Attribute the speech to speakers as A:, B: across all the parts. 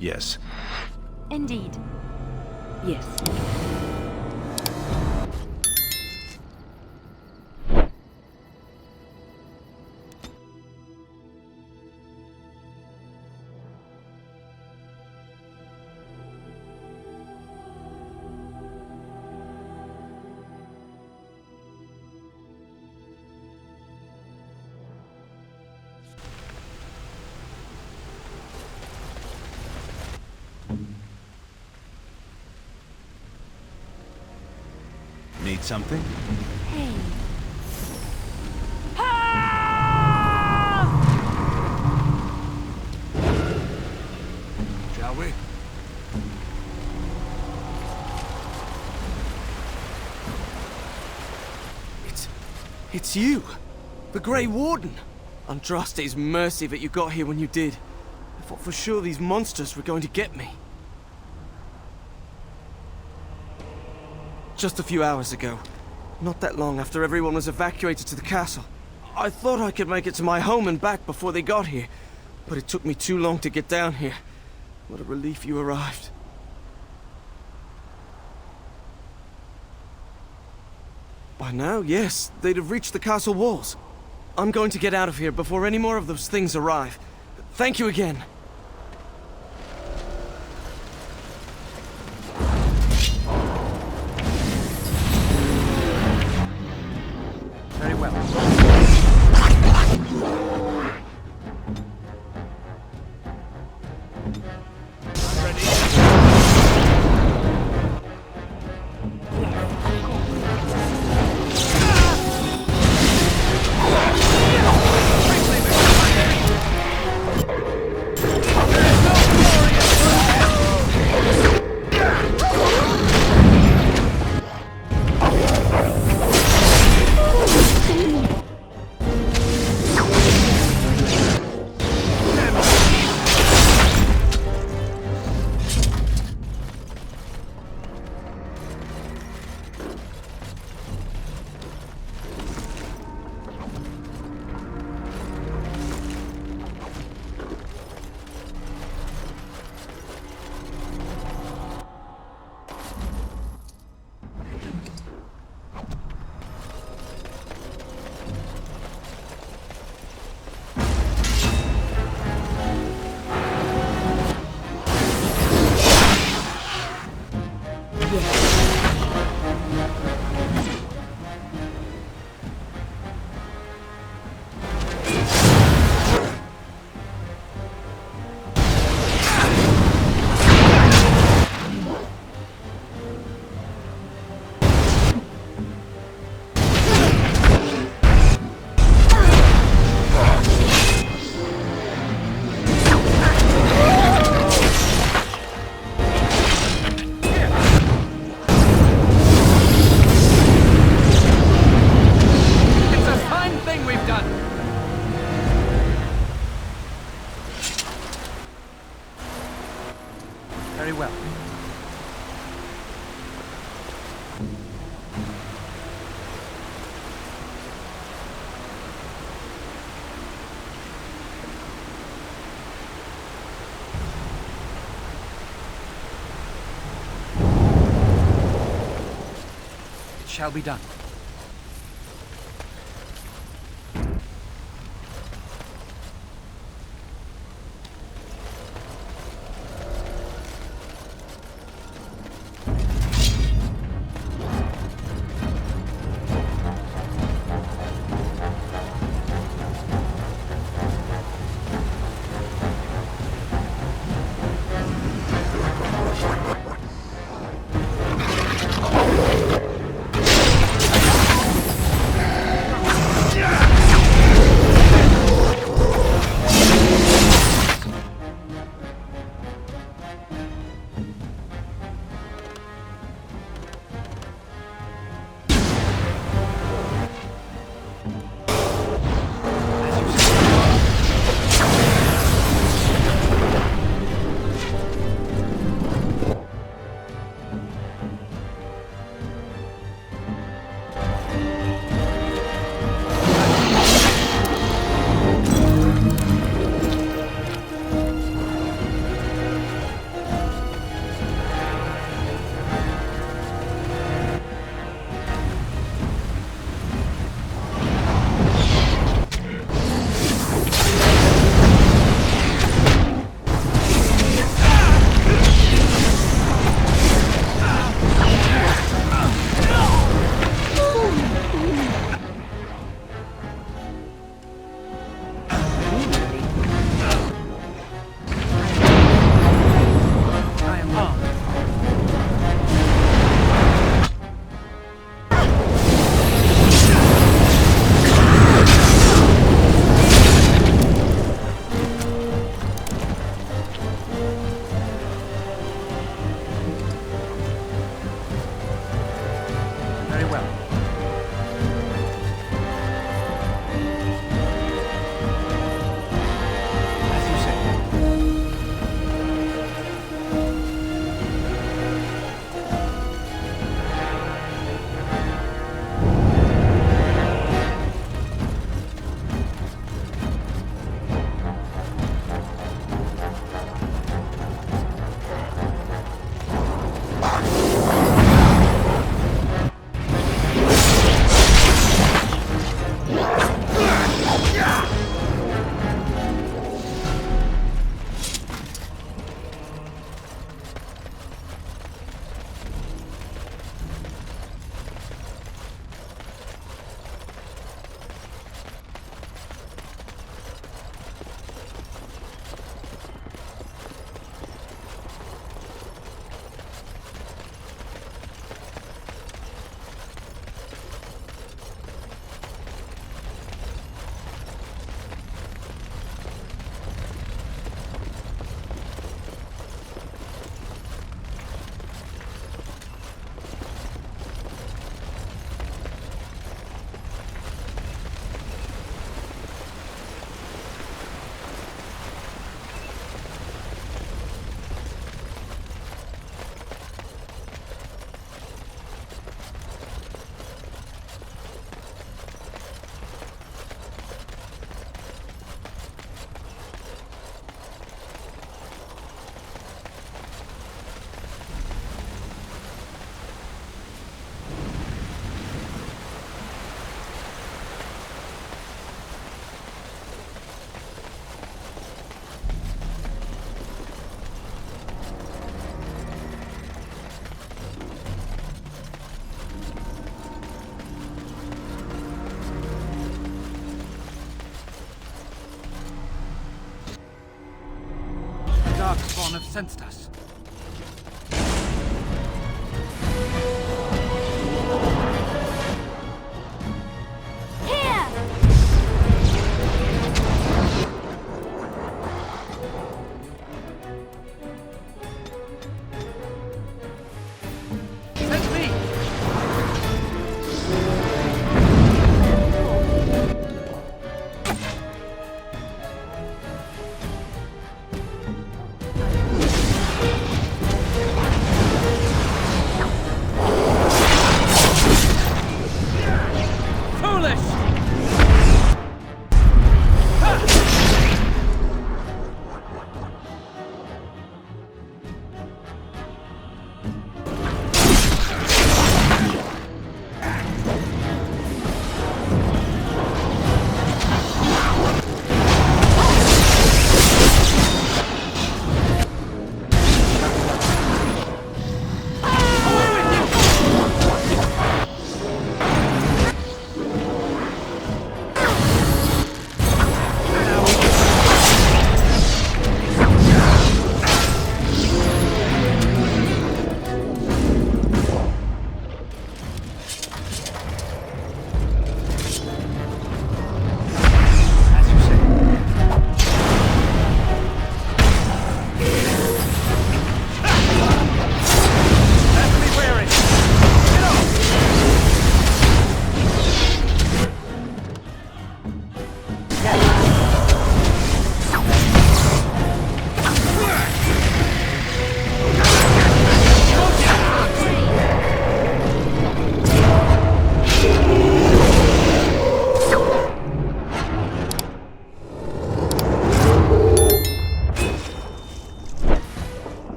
A: Yes.
B: Indeed.
C: Yes.
A: Need something?
B: Hey.
A: Shall we?
D: It's you! The Grey Warden! Andraste's mercy that you got here when you did. I thought for sure these monsters were going to get me. Just a few hours ago, not that long after everyone was evacuated to the castle, I thought I could make it to my home and back before they got here, but it took me too long to get down here. What a relief you arrived. By now, yes, they'd have reached the castle walls. I'm going to get out of here before any more of those things arrive. Thank you again.
E: Very well. I'm ready. Very well. It shall be done. Archdemon have sensed us.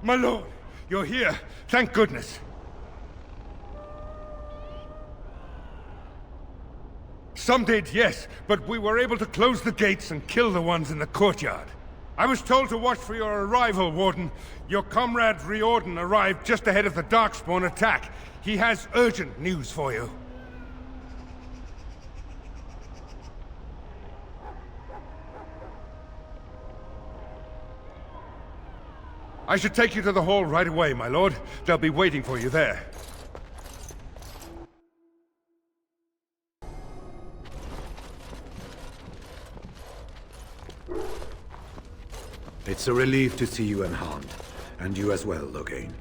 A: My lord, you're here. Thank goodness. Some did, yes, but we were able to close the gates and kill the ones in the courtyard. I was told to watch for your arrival, Warden. Your comrade Riordan arrived just ahead of the Darkspawn attack. He has urgent news for you. I should take you to the hall right away, my lord. They'll be waiting for you there.
C: It's a relief to see you unharmed. And you as well, Loghain.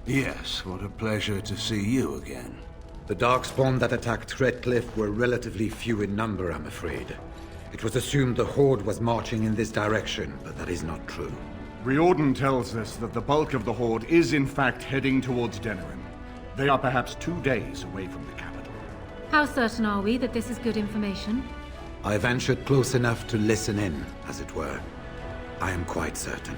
F: Yes, what a pleasure to see you again.
C: The Darkspawn that attacked Redcliff were relatively few in number, I'm afraid. It was assumed the Horde was marching in this direction, but that is not true.
G: Riordan tells us that the bulk of the Horde is in fact heading towards Denerim. They are perhaps 2 days away from the capital.
B: How certain are we that this is good information?
C: I ventured close enough to listen in, as it were. I am quite certain.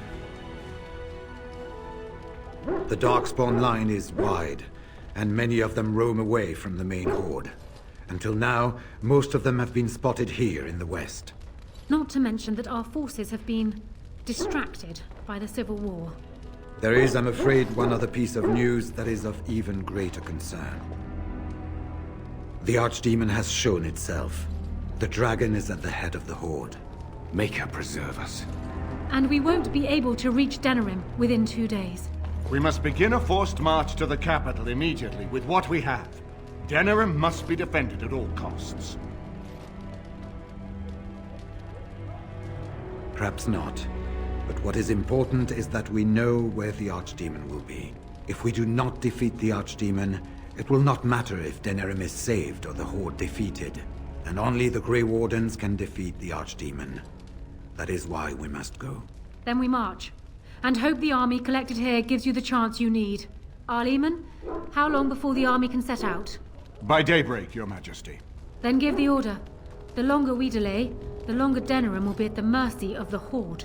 C: The Darkspawn line is wide, and many of them roam away from the main Horde. Until now, most of them have been spotted here in the west.
B: Not to mention that our forces have been distracted by the Civil War.
C: There is, I'm afraid, one other piece of news that is of even greater concern. The Archdemon has shown itself. The dragon is at the head of the Horde.
F: Make her preserve us.
B: And we won't be able to reach Denerim within 2 days.
G: We must begin a forced march to the capital immediately with what we have. Denerim must be defended at all costs.
C: Perhaps not. But what is important is that we know where the Archdemon will be. If we do not defeat the Archdemon, it will not matter if Denerim is saved or the Horde defeated. And only the Grey Wardens can defeat the Archdemon. That is why we must go.
B: Then we march. And hope the army collected here gives you the chance you need. Arleman, how long before the army can set out?
G: By daybreak, Your Majesty.
B: Then give the order. The longer we delay, the longer Denerim will be at the mercy of the Horde.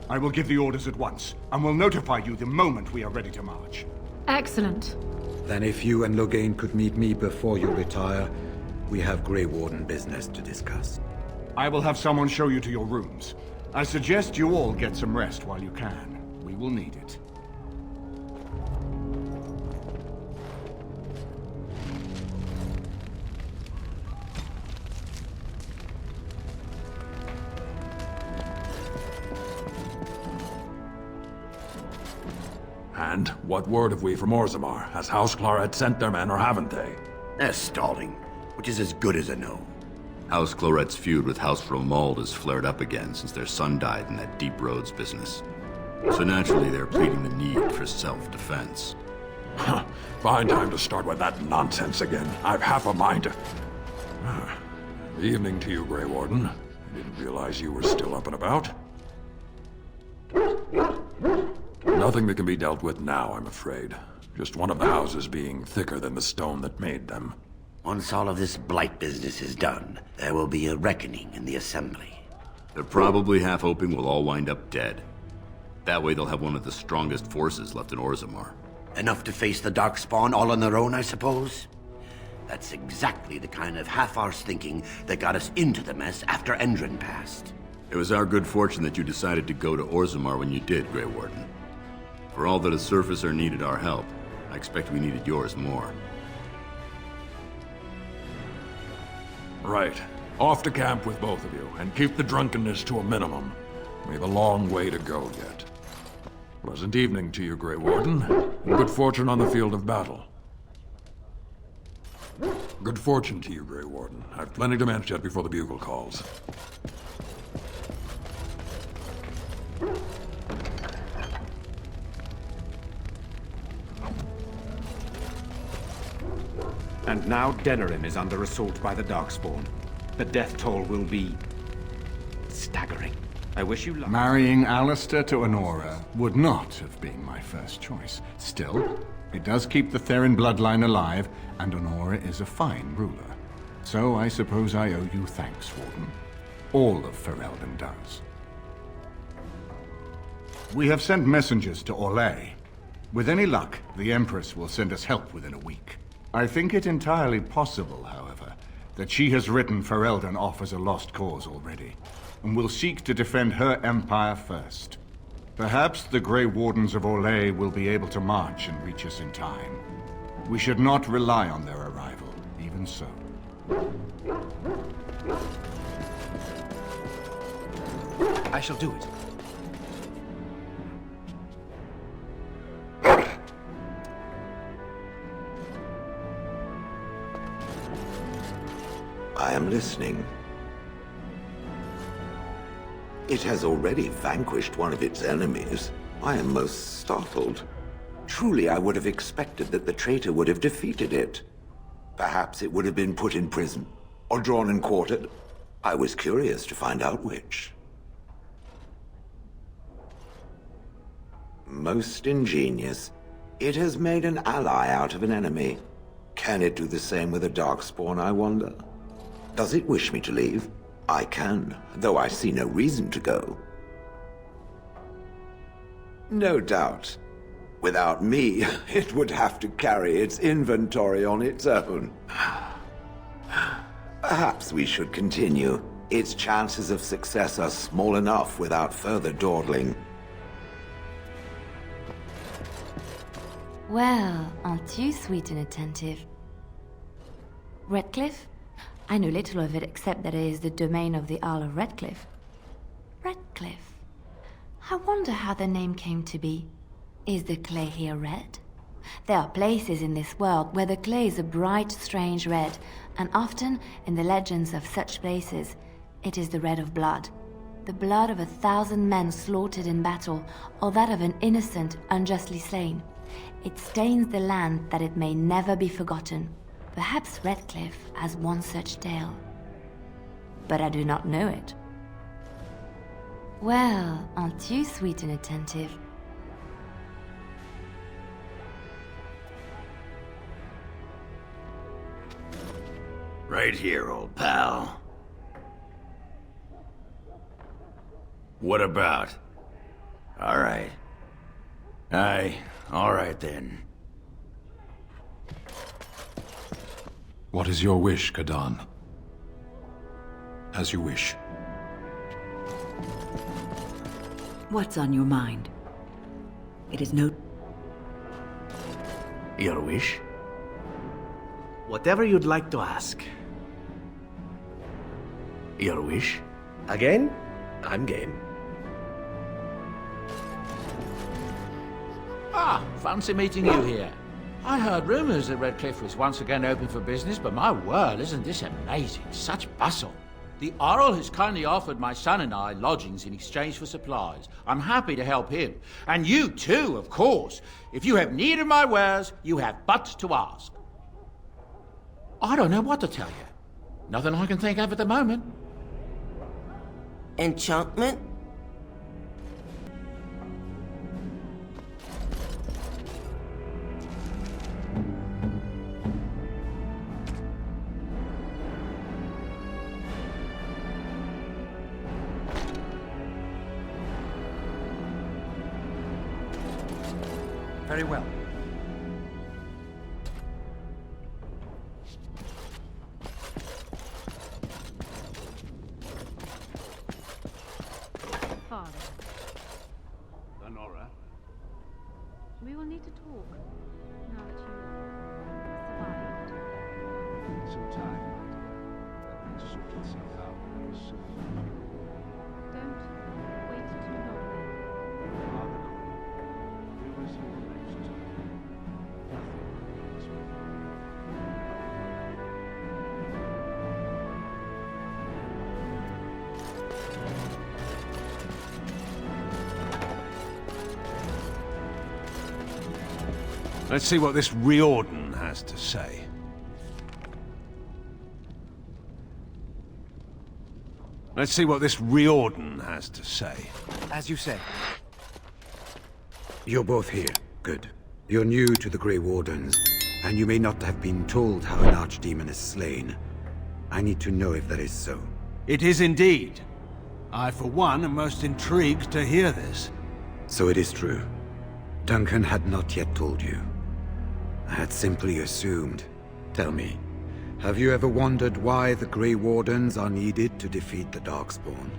G: I will give the orders at once, and will notify you the moment we are ready to march.
B: Excellent.
C: Then if you and Loghain could meet me before you retire, we have Grey Warden business to discuss.
G: I will have someone show you to your rooms. I suggest you all get some rest while you can. We will need it.
H: And what word have we from Orzammar? Has House Claret sent their men or haven't they?
I: They're stalling, which is as good as a no. House Claret's feud with House Romuald has flared up again since their son died in that Deep Roads business. So naturally they're pleading the need for self-defense.
H: Fine time to start with that nonsense again. I've half a mind to... Evening to you, Grey Warden. I didn't realize you were still up and about. Nothing that can be dealt with now, I'm afraid. Just one of the houses being thicker than the stone that made them.
I: Once all of this blight business is done, there will be a reckoning in the Assembly. They're probably half hoping we'll all wind up dead. That way they'll have one of the strongest forces left in Orzammar. Enough to face the Darkspawn all on their own, I suppose? That's exactly the kind of half-arsed thinking that got us into the mess after Endron passed. It was our good fortune that you decided to go to Orzammar when you did, Grey Warden. For all that a surfacer needed our help, I expect we needed yours more.
H: Right. Off to camp with both of you, and keep the drunkenness to a minimum. We have a long way to go yet. Pleasant evening to you, Grey Warden, and good fortune on the field of battle. Good fortune to you, Grey Warden. I've plenty to manage yet before the bugle calls.
J: And now Denerim is under assault by the Darkspawn. The death toll will be... staggering. I wish you luck.
G: Marrying Alistair to Honora would not have been my first choice. Still, it does keep the Therin bloodline alive, and Honora is a fine ruler. So I suppose I owe you thanks, Warden. All of Ferelden does. We have sent messengers to Orlais. With any luck, the Empress will send us help within a week. I think it entirely possible, however, that she has written Ferelden off as a lost cause already, and will seek to defend her empire first. Perhaps the Grey Wardens of Orlais will be able to march and reach us in time. We should not rely on their arrival, even so.
E: I shall do it.
K: I am listening. It has already vanquished one of its enemies. I am most startled. Truly, I would have expected that the traitor would have defeated it. Perhaps it would have been put in prison, or drawn and quartered. I was curious to find out which. Most ingenious. It has made an ally out of an enemy. Can it do the same with a Darkspawn, I wonder? Does it wish me to leave? I can, though I see no reason to go. No doubt. Without me, it would have to carry its inventory on its own. Perhaps we should continue. Its chances of success are small enough without further dawdling.
L: Well, aren't you sweet and attentive? Redcliff? I know little of it except that it is the domain of the Earl of Redcliff. Redcliff? I wonder how the name came to be. Is the clay here red? There are places in this world where the clay is a bright, strange red, and often, in the legends of such places, it is the red of blood. The blood of 1,000 men slaughtered in battle, or that of an innocent, unjustly slain. It stains the land that it may never be forgotten. Perhaps Redcliff has one such tale. But I do not know it. Well, aren't you sweet and attentive?
I: Right here, old pal. What about? All right. All right then.
H: What is your wish, Kadan? As you wish.
M: What's on your mind? It is no...
I: Your wish?
N: Whatever you'd like to ask.
I: Your wish?
N: Again? I'm game.
E: Ah, fancy meeting you here. I heard rumors that Redcliff was once again open for business, but my word, isn't this amazing? Such bustle. The Earl has kindly offered my son and I lodgings in exchange for supplies. I'm happy to help him. And you too, of course. If you have need of my wares, you have but to ask. I don't know what to tell you. Nothing I can think of at the moment.
O: Enchantment?
E: Very well.
B: Father,
F: Lenora?
B: we will need to talk now that you survived.
F: Some time. Let things sort itself out very soon.
B: Don't wait too long then.
F: Father Queen, who is your next? Nothing is with
P: Let's see what this Riordan has to say. Let's see what this Riordan has to say.
E: As you say.
C: You're both here. Good. You're new to the Grey Wardens, and you may not have been told how an Archdemon is slain. I need to know if that is so.
P: It is indeed. I, for one, am most intrigued to hear this.
C: So it is true. Duncan had not yet told you. I had simply assumed. Tell me, have you ever wondered why the Grey Wardens are needed to defeat the Darkspawn?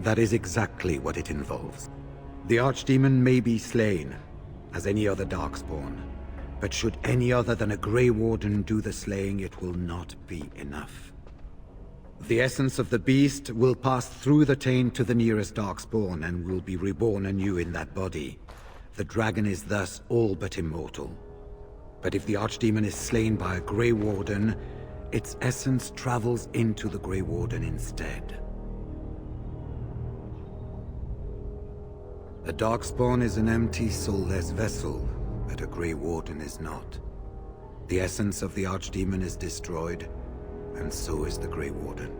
C: That is exactly what it involves. The Archdemon may be slain, as any other Darkspawn, but should any other than a Grey Warden do the slaying, it will not be enough. The essence of the beast will pass through the taint to the nearest Darkspawn and will be reborn anew in that body. The dragon is thus all but immortal. But if the Archdemon is slain by a Grey Warden, its essence travels into the Grey Warden instead. A Darkspawn is an empty, soulless vessel, but a Grey Warden is not. The essence of the Archdemon is destroyed, and so is the Grey Warden.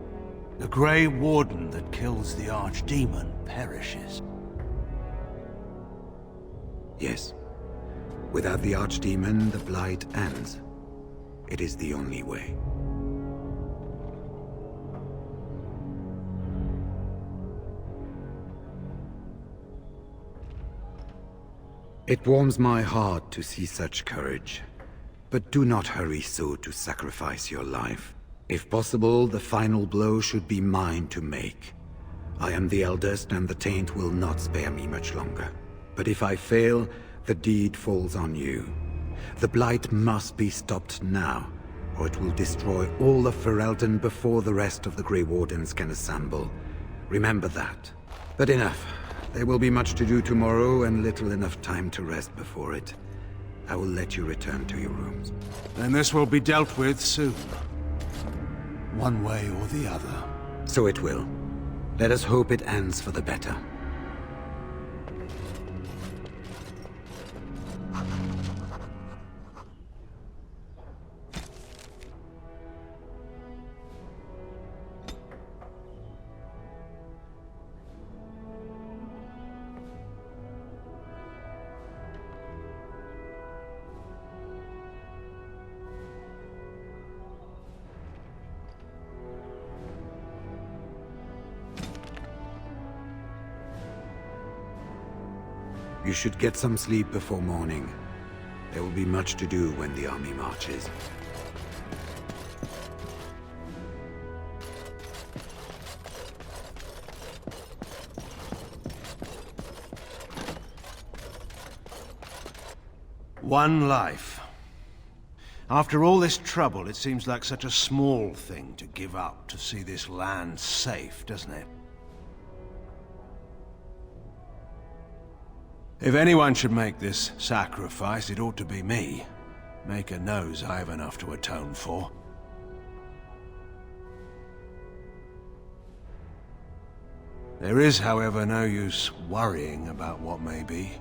P: The Grey Warden that kills the Archdemon perishes.
C: Yes. Without the Archdemon, the Blight ends. It is the only way. It warms my heart to see such courage. But do not hurry so to sacrifice your life. If possible, the final blow should be mine to make. I am the eldest, and the taint will not spare me much longer. But if I fail, the deed falls on you. The Blight must be stopped now, or it will destroy all of Ferelden before the rest of the Grey Wardens can assemble. Remember that. But enough. There will be much to do tomorrow, and little enough time to rest before it. I will let you return to your rooms.
P: Then this will be dealt with soon. One way or the other.
C: So it will. Let us hope it ends for the better. You should get some sleep before morning. There will be much to do when the army marches.
P: One life. After all this trouble, it seems like such a small thing to give up to see this land safe, doesn't it? If anyone should make this sacrifice, it ought to be me. Maker knows I have enough to atone for. There is, however, no use worrying about what may be.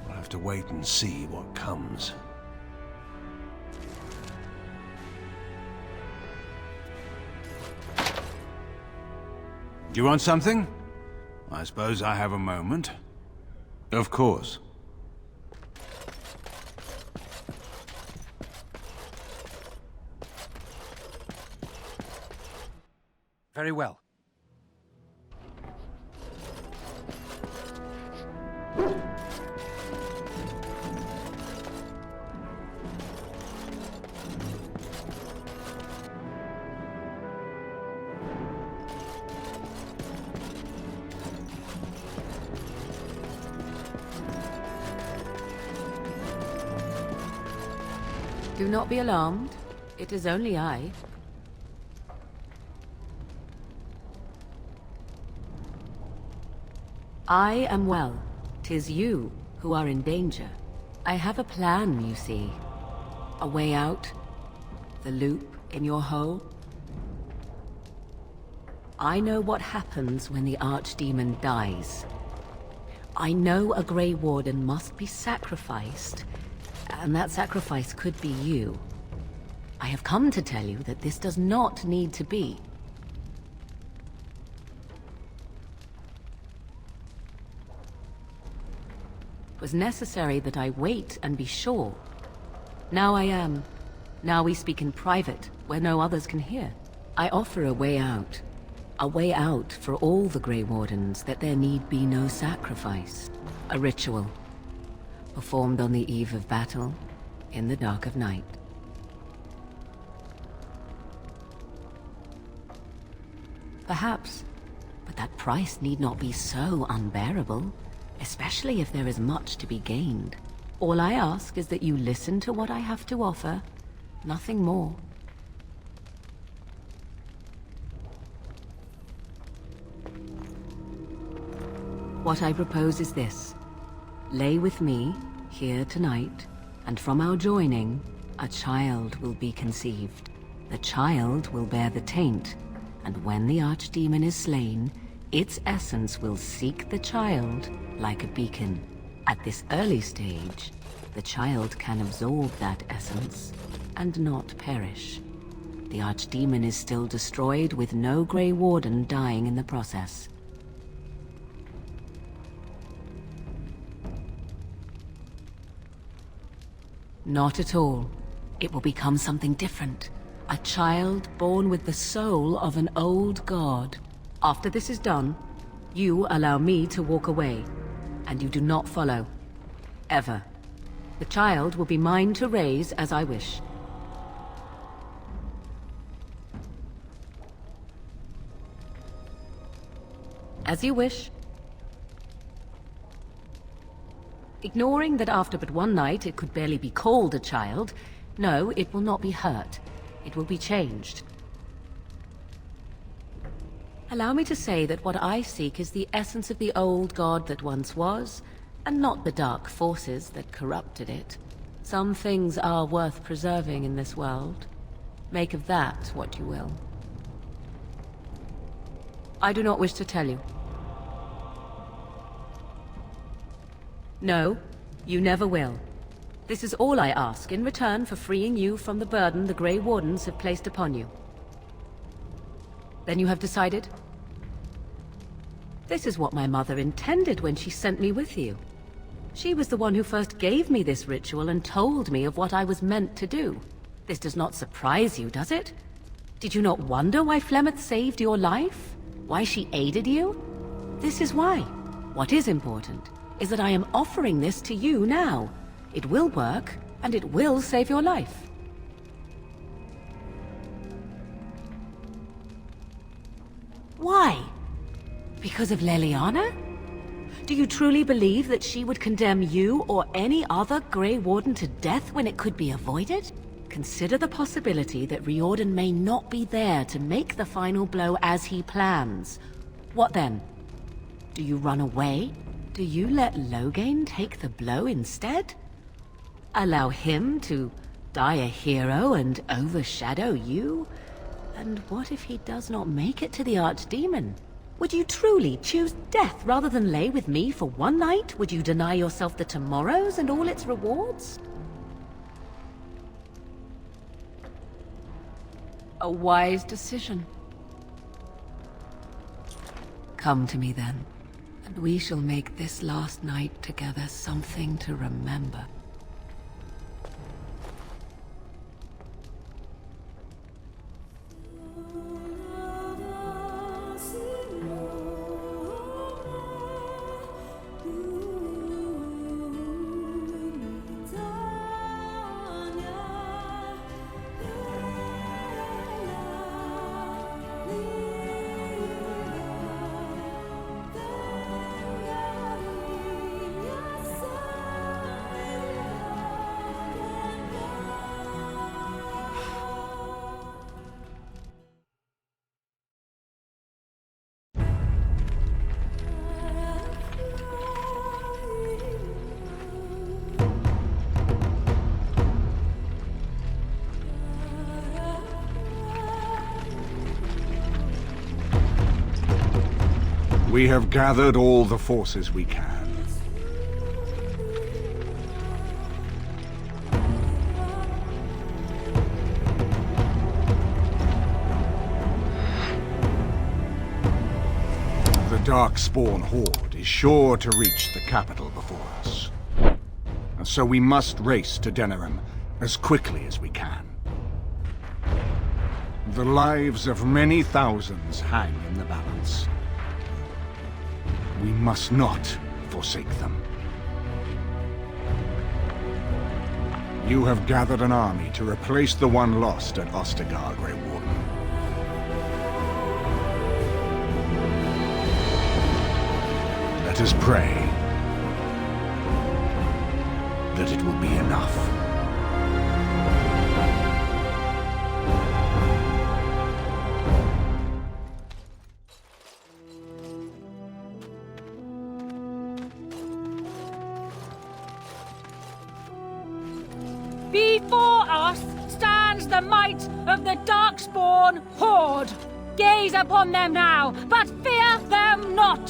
P: We'll have to wait and see what comes. Do you want something? I suppose I have a moment. Of course.
O: Very well.
Q: Do not be alarmed. It is only I. I am well. 'Tis you who are in danger. I have a plan, you see. A way out. The loop in your hole. I know what happens when the Archdemon dies. I know a Grey Warden must be sacrificed, and that sacrifice could be you. I have come to tell you that this does not need to be. It was necessary that I wait and be sure. Now I am. Now we speak in private, where no others can hear. I offer a way out. A way out for all the Grey Wardens, that there need be no sacrifice. A ritual. Performed on the eve of battle, in the dark of night. Perhaps, but that price need not be so unbearable, especially if there is much to be gained. All I ask is that you listen to what I have to offer, nothing more. What I propose is this. Lay with me, here tonight, and from our joining, a child will be conceived. The child will bear the taint, and when the Archdemon is slain, its essence will seek the child like a beacon. At this early stage, the child can absorb that essence and not perish. The Archdemon is still destroyed with no Grey Warden dying in the process. Not at all. It will become something different. A child born with the soul of an old god. After this is done, you allow me to walk away, and you do not follow. Ever. The child will be mine to raise as I wish. As you wish. Ignoring that after but one night it could barely be called a child, no, it will not be hurt. It will be changed. Allow me to say that what I seek is the essence of the old god that once was, and not the dark forces that corrupted it. Some things are worth preserving in this world. Make of that what you will. I do not wish to tell you. No, you never will. This is all I ask in return for freeing you from the burden the Grey Wardens have placed upon you. Then you have decided? This is what my mother intended when she sent me with you. She was the one who first gave me this ritual and told me of what I was meant to do. This does not surprise you, does it? Did you not wonder why Flemeth saved your life? Why she aided you? This is why. What is important is that I am offering this to you now. It will work, and it will save your life. Why? Because of Leliana? Do you truly believe that she would condemn you or any other Grey Warden to death when it could be avoided? Consider the possibility that Riordan may not be there to make the final blow as he plans. What then? Do you run away? Do you let Loghain take the blow instead? Allow him to die a hero and overshadow you? And what if he does not make it to the Archdemon? Would you truly choose death rather than lay with me for one night? Would you deny yourself the tomorrows and all its rewards? A wise decision. Come to me then, and we shall make this last night together something to remember.
G: We have gathered all the forces we can. The Darkspawn horde is sure to reach the capital before us. And so we must race to Denerim as quickly as we can. The lives of many thousands hang in the balance. We must not forsake them. You have gathered an army to replace the one lost at Ostagar, Grey Warden. Let us pray that it will be enough.
B: Before us stands the might of the Darkspawn horde. Gaze upon them now, but fear them not.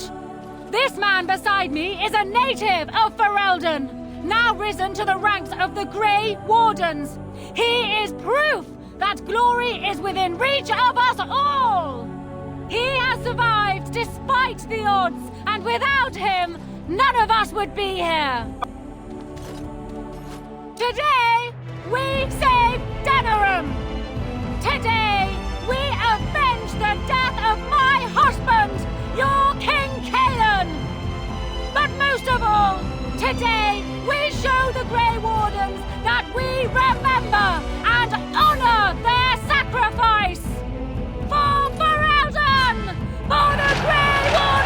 B: This man beside me is a native of Ferelden, now risen to the ranks of the Grey Wardens. He is proof that glory is within reach of us all. He has survived despite the odds, and without him, none of us would be here. Today, we save Denerim! Today, we avenge the death of my husband, your King Kaelan! But most of all, today, we show the Grey Wardens that we remember and honor their sacrifice! For Ferelden! For the Grey Wardens!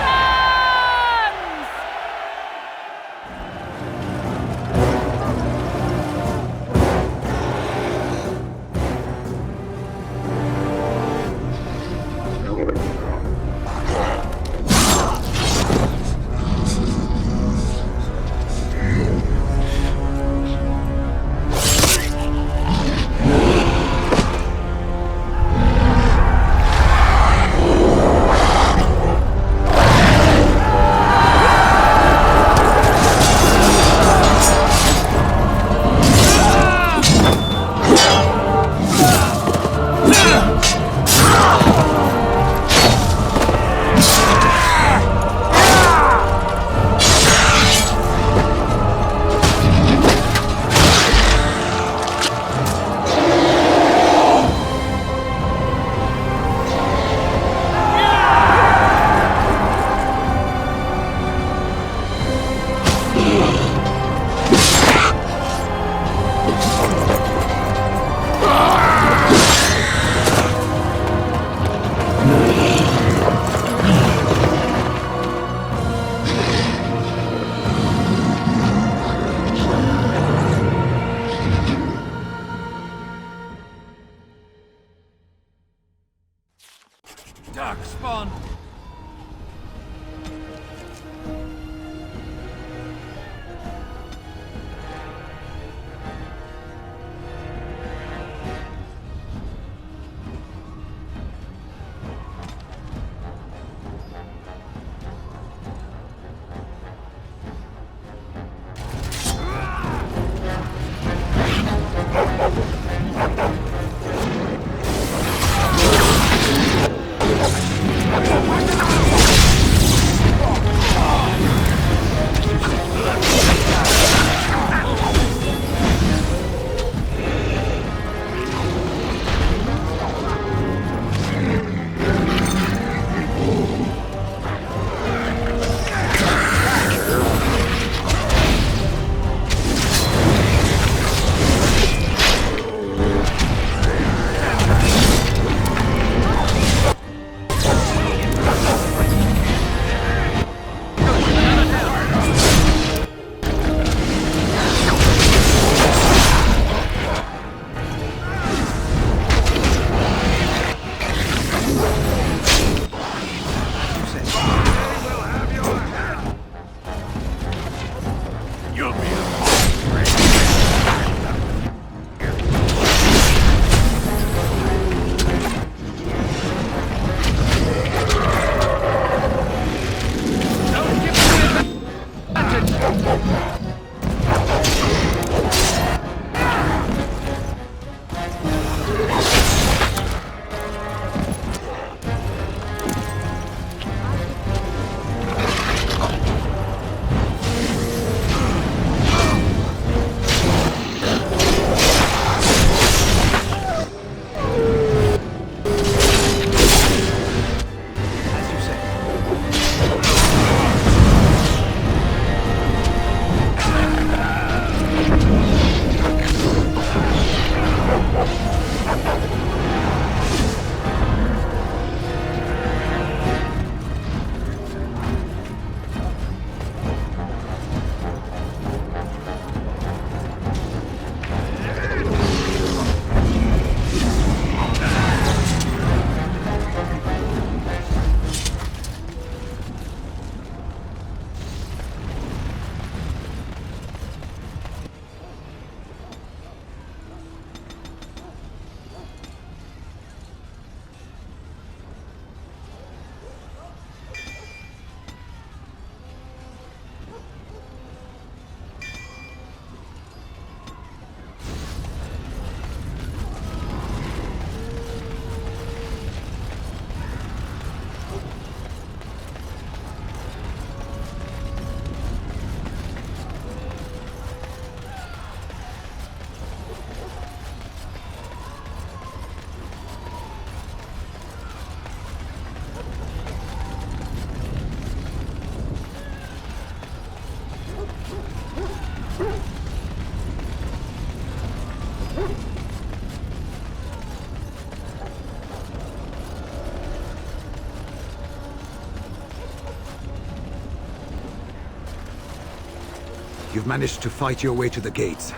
C: You've managed to fight your way to the gates.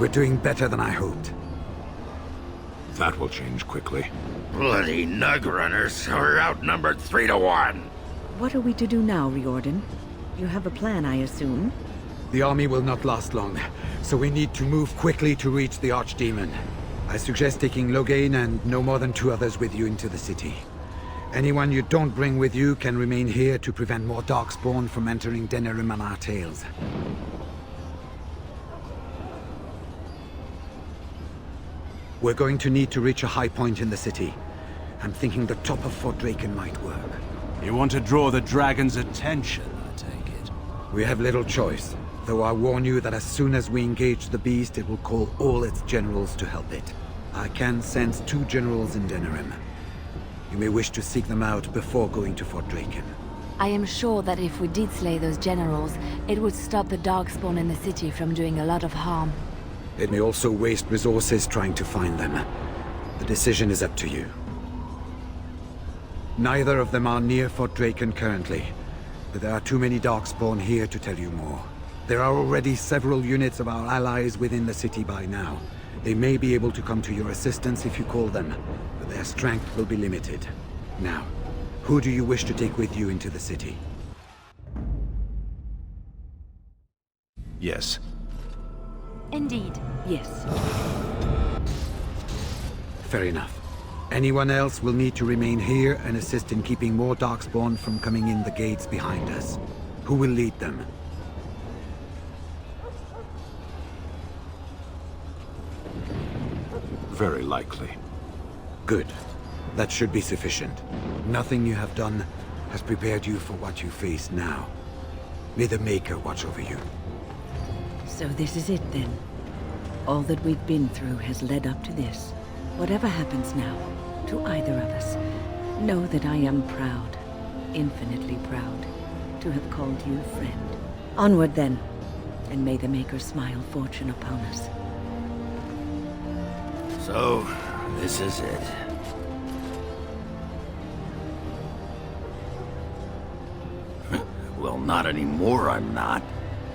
C: We're doing better than I hoped.
H: That will change quickly.
I: Bloody nug runners are outnumbered 3 to 1.
M: What are we to do now, Riordan? You have a plan, I assume?
C: The army will not last long, so we need to move quickly to reach the Archdemon. I suggest taking Loghain and no more than 2 others with you into the city. Anyone you don't bring with you can remain here to prevent more Darkspawn from entering Denerim on our tails. We're going to need to reach a high point in the city. I'm thinking the top of Fort Drakon might work.
P: You want to draw the dragon's attention, I take it?
C: We have little choice, though I warn you that as soon as we engage the beast, it will call all its generals to help it. I can sense 2 generals in Denerim. You may wish to seek them out before going to Fort Drakon.
L: I am sure that if we did slay those generals, it would stop the Darkspawn in the city from doing a lot of harm.
C: It may also waste resources trying to find them. The decision is up to you. Neither of them are near Fort Drakon currently, but there are too many Darkspawn here to tell you more. There are already several units of our allies within the city by now. They may be able to come to your assistance if you call them, but their strength will be limited. Now, who do you wish to take with you into the city?
P: Yes.
L: Indeed.
M: Yes.
C: Fair enough. Anyone else will need to remain here and assist in keeping more Darkspawn from coming in the gates behind us. Who will lead them?
P: Very likely.
C: Good. That should be sufficient. Nothing you have done has prepared you for what you face now. May the Maker watch over you.
M: So this is it then. All that we've been through has led up to this. Whatever happens now, to either of us, know that I am proud, infinitely proud, to have called you friend. Onward then, and may the Maker smile fortune upon us.
I: So, this is it. Well, not anymore, I'm not.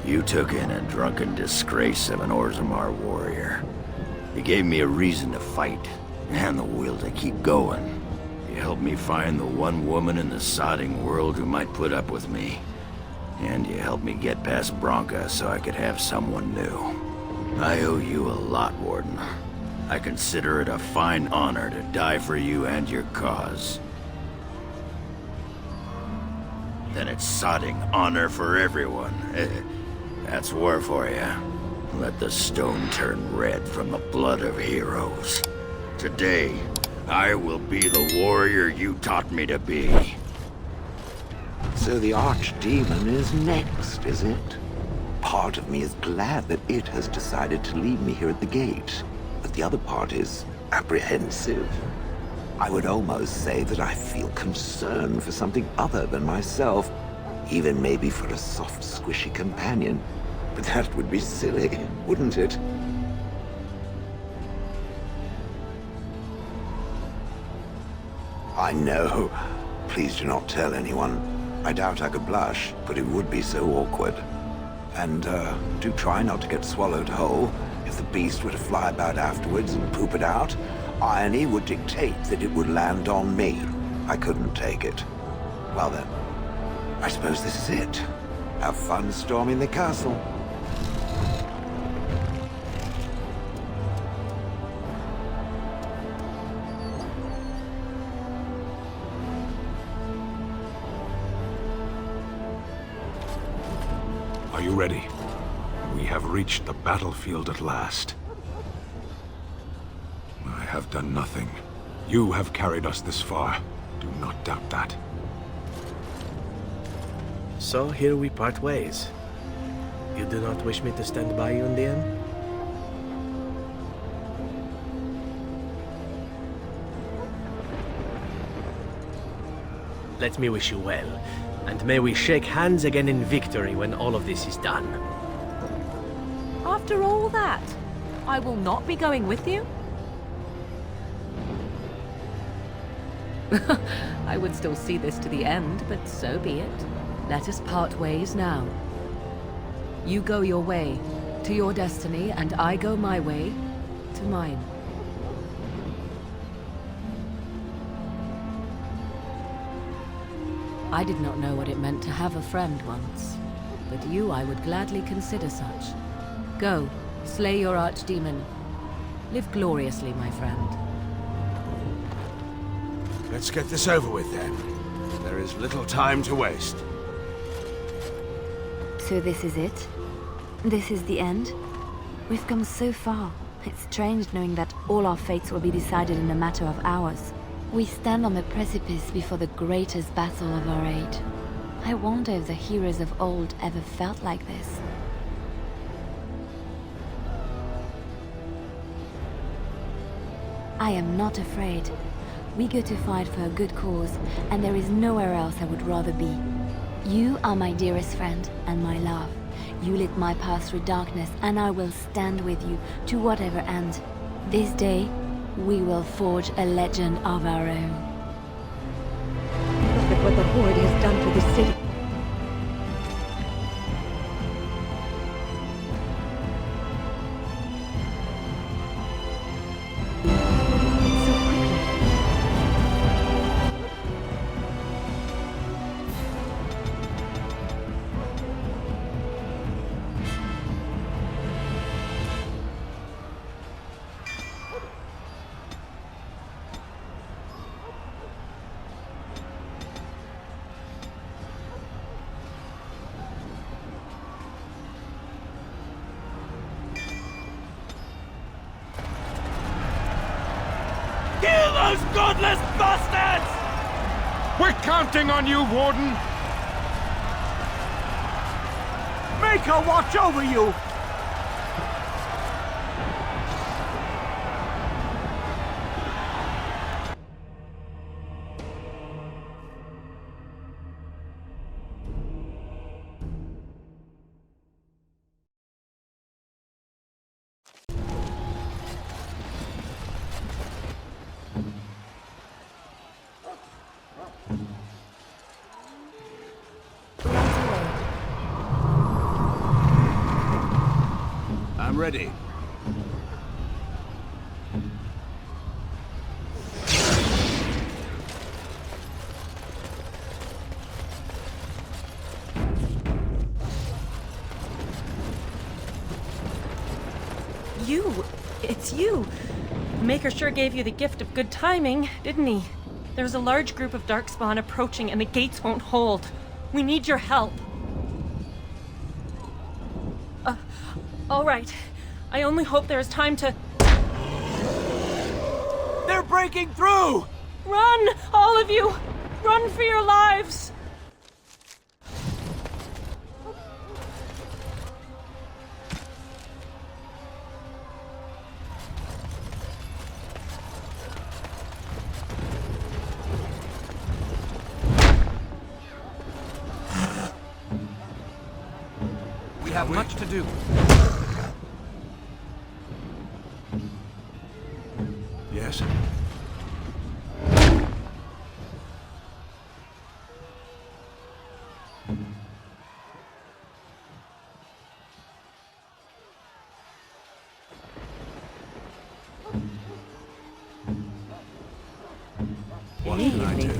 I: You took in a drunken disgrace of an Orzammar warrior. You gave me a reason to fight, and the will to keep going. You helped me find the one woman in the sodding world who might put up with me. And you helped me get past Bronca so I could have someone new. I owe you a lot, Warden. I consider it a fine honor to die for you and your cause. Then it's sodding honor for everyone. That's war for you. Let the stone turn red from the blood of heroes. Today, I will be the warrior you taught me to be.
K: So the Archdemon is next, is it? Part of me is glad that it has decided to leave me here at the gate, but the other part is apprehensive. I would almost say that I feel concern for something other than myself, even maybe for a soft, squishy companion. But that would be silly, wouldn't it? I know. Please do not tell anyone. I doubt I could blush, but it would be so awkward. And, do try not to get swallowed whole. If the beast were to fly about afterwards and poop it out, irony would dictate that it would land on me. I couldn't take it. Well then, I suppose this is it. Have fun storming the castle.
P: Are you ready? We have reached the battlefield at last. I have done nothing. You have carried us this far. Do not doubt that.
N: So here we part ways. You do not wish me to stand by you in the end? Let me wish you well, and may we shake hands again in victory when all of this is done.
Q: After all that, I will not be going with you? I would still see this to the end, but so be it. Let us part ways now. You go your way, to your destiny, and I go my way, to mine. I did not know what it meant to have a friend once, but you I would gladly consider such. Go, slay your archdemon. Live gloriously, my friend.
P: Let's get this over with then. There is little time to waste.
L: So this is it? This is the end? We've come so far. It's strange knowing that all our fates will be decided in a matter of hours. We stand on the precipice before the greatest battle of our age. I wonder if the heroes of old ever felt like this. I am not afraid. We go to fight for a good cause, and there is nowhere else I would rather be. You are my dearest friend and my love. You lit my path through darkness, and I will stand with you to whatever end. This day, we will forge a legend of our own.
M: Look at what the Horde has done to the city.
A: Kill those godless bastards! We're counting on you, Warden!
J: Make her watch over you!
P: I'm ready.
O: It's you! The Maker sure gave you the gift of good timing, didn't he? There's a large group of Darkspawn approaching and the gates won't hold. We need your help. All right. I only hope there is time to...
J: They're breaking through!
O: Run! All of you! Run for your lives!
J: We have much to do.
P: Yes. What can I do?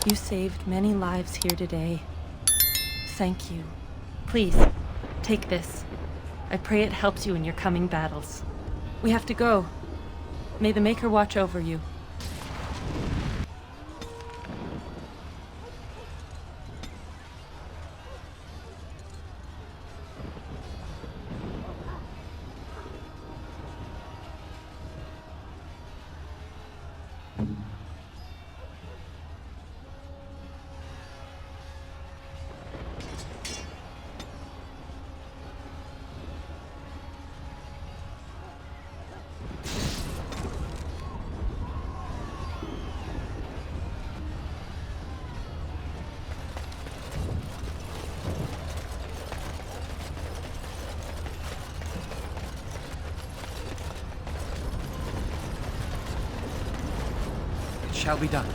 O: You saved many lives here today. Thank you. Please, take this. I pray it helps you in your coming battles. We have to go. May the Maker watch over you.
R: Shall be done.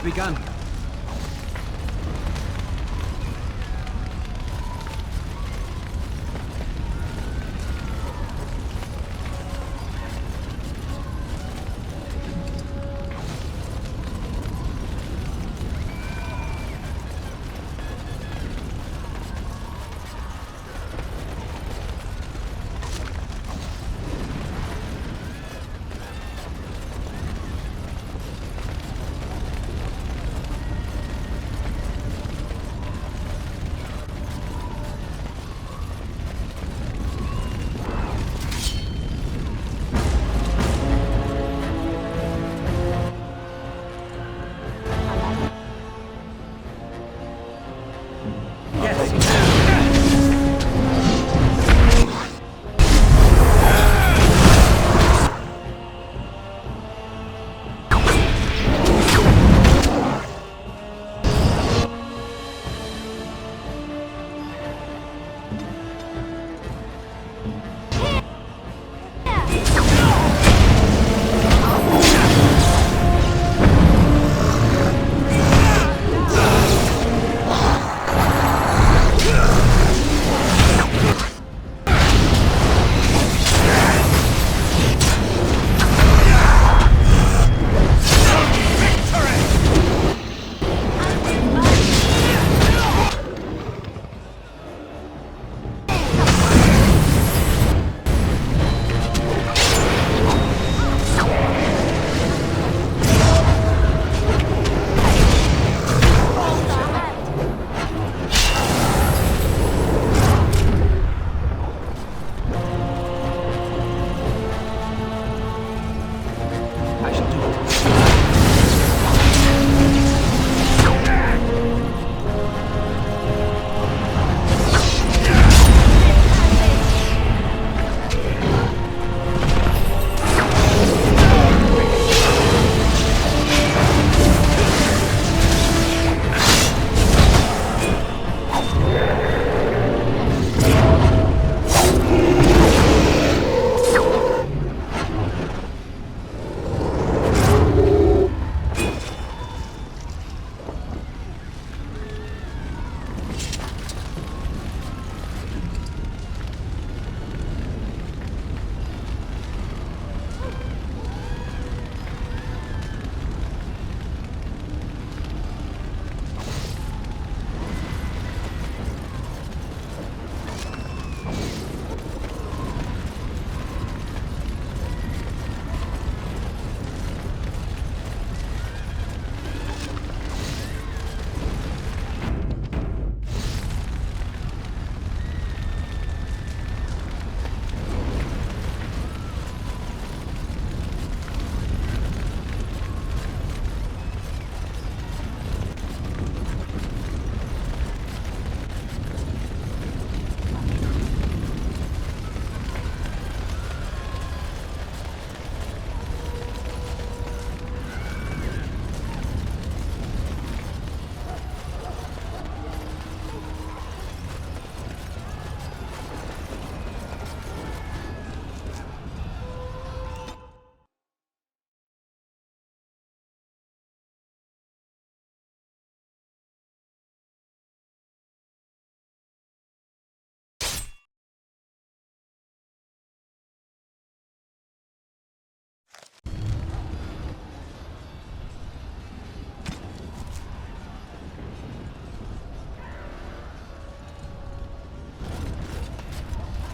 R: Begun.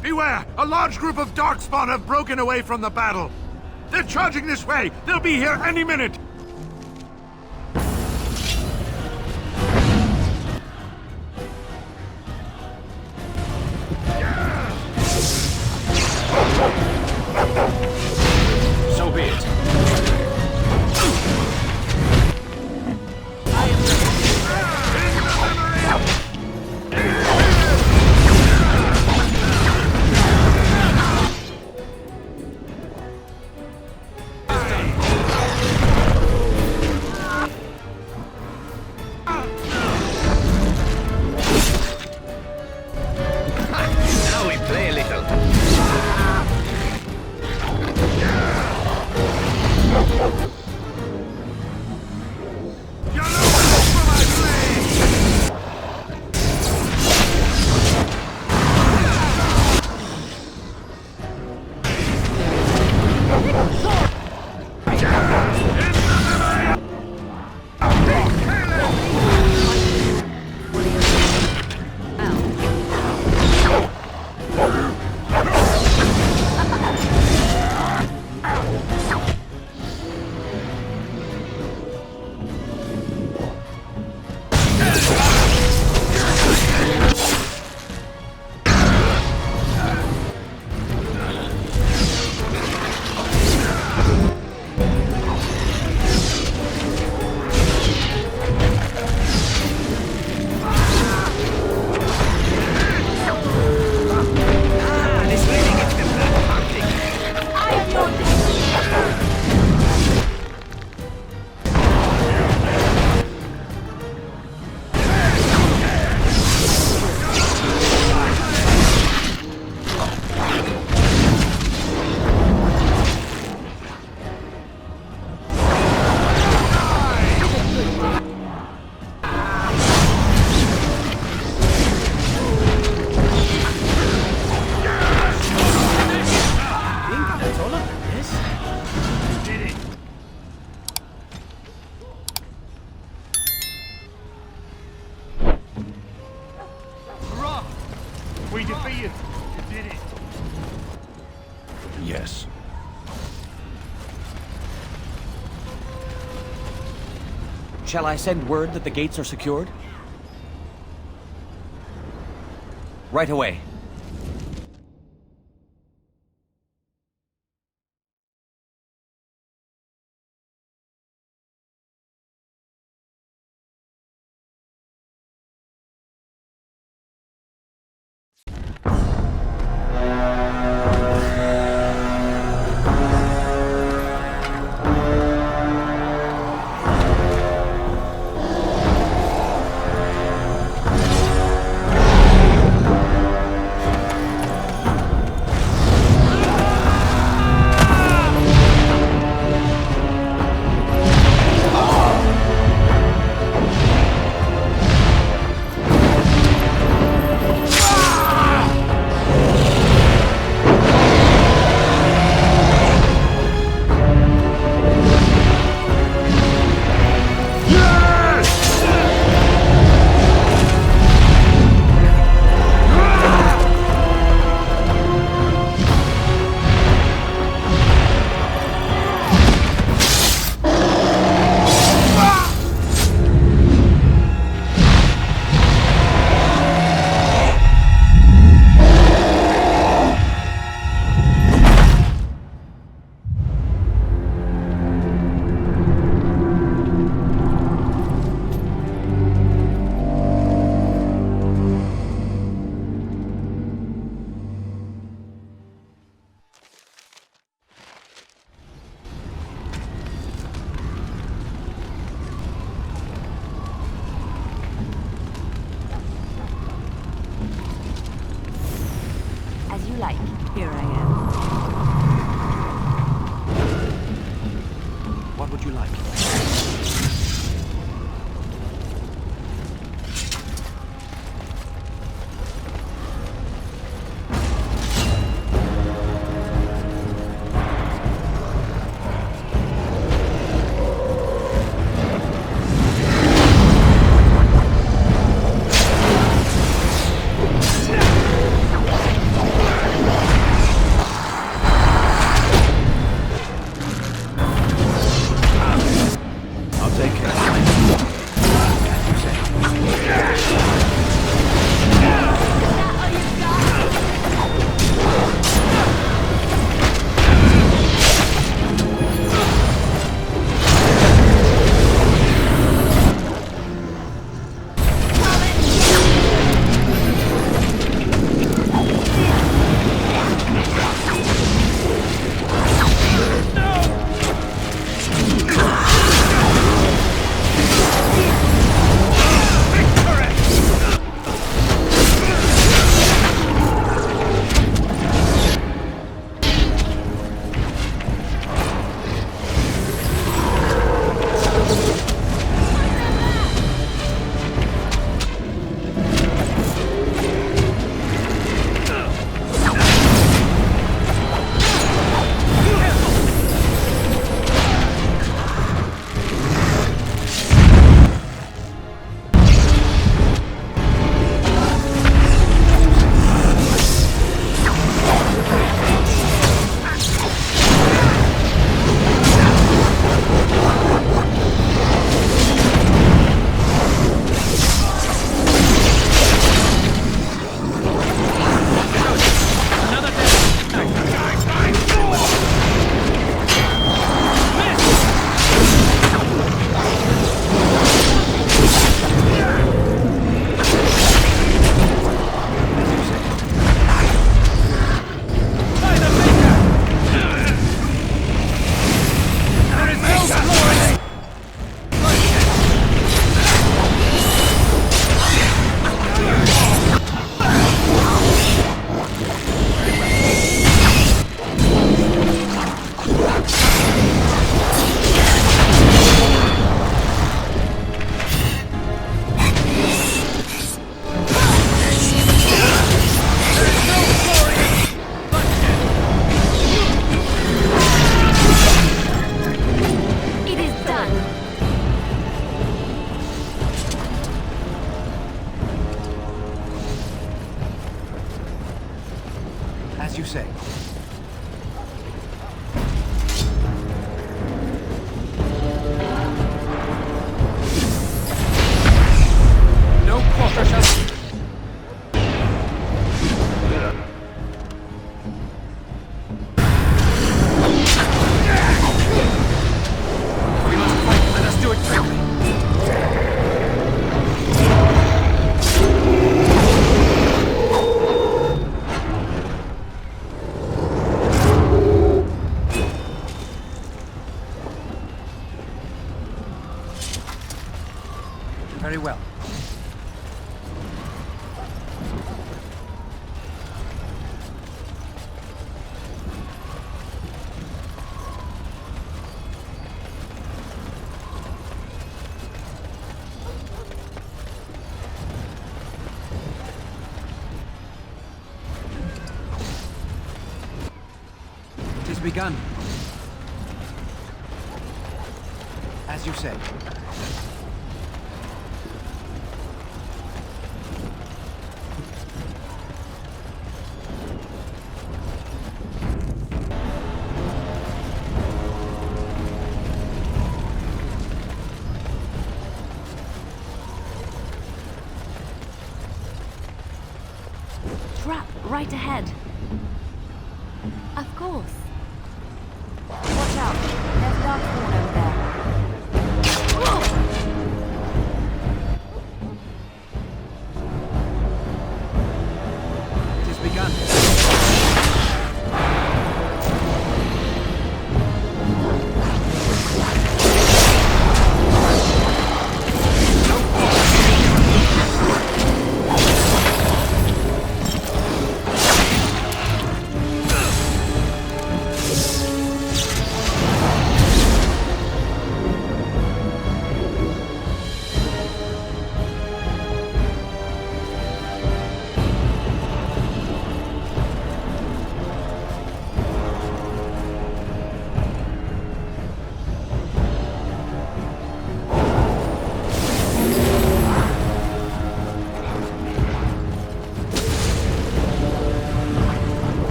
S: Beware! A large group of Darkspawn have broken away from the battle. They're charging this way! They'll be here any minute!
N: So be it.
S: Now we play a little. We defeated. You did it.
H: Yes.
R: Shall I send word that the gates are secured? Right away. What would you like? you say. No quarter shall... Very well. It is begun. As you say.
L: Right ahead. Of course. Watch out. There's Drakon over there.
R: It has begun.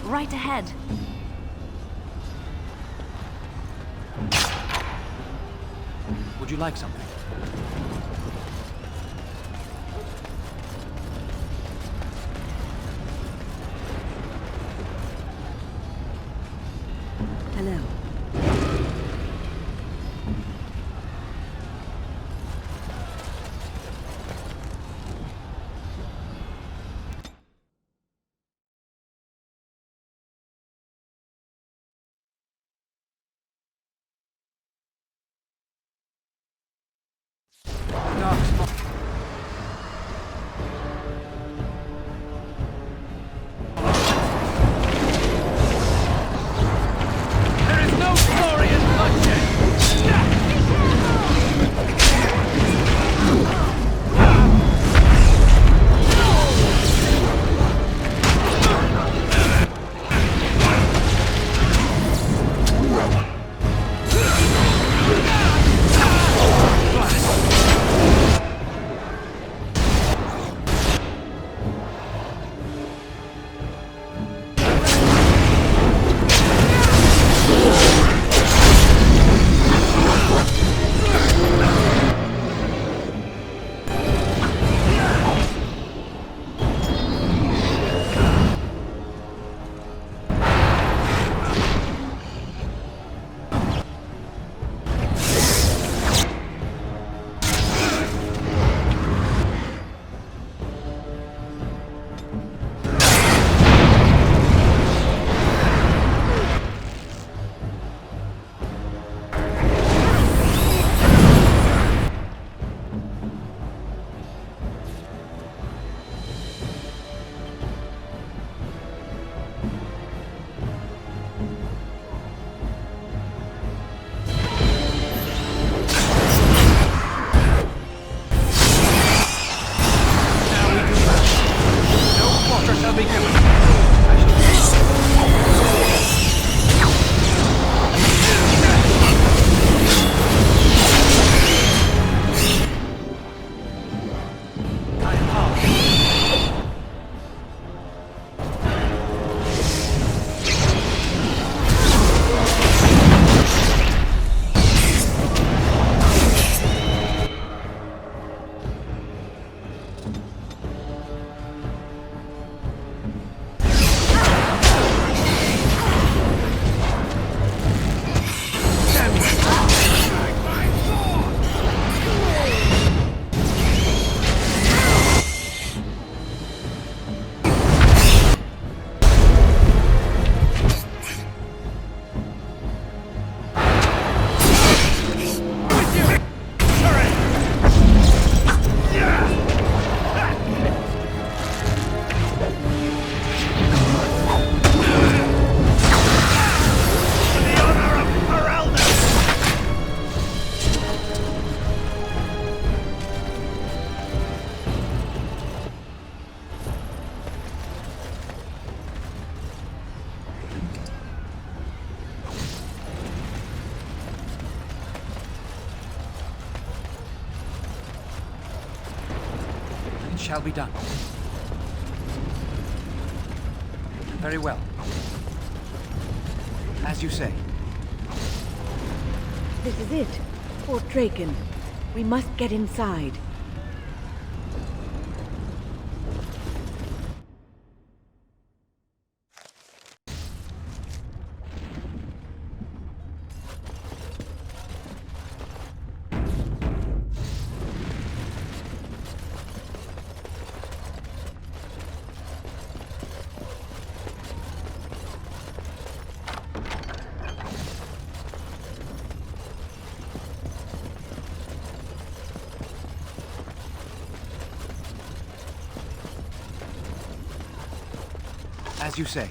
L: right ahead.
R: Would you like something?
M: Hello.
S: There is no glory in bloodshed!
R: Shall be done. Very well. As you say.
M: This is it. Fort Drakon. We must get inside.
R: As you say.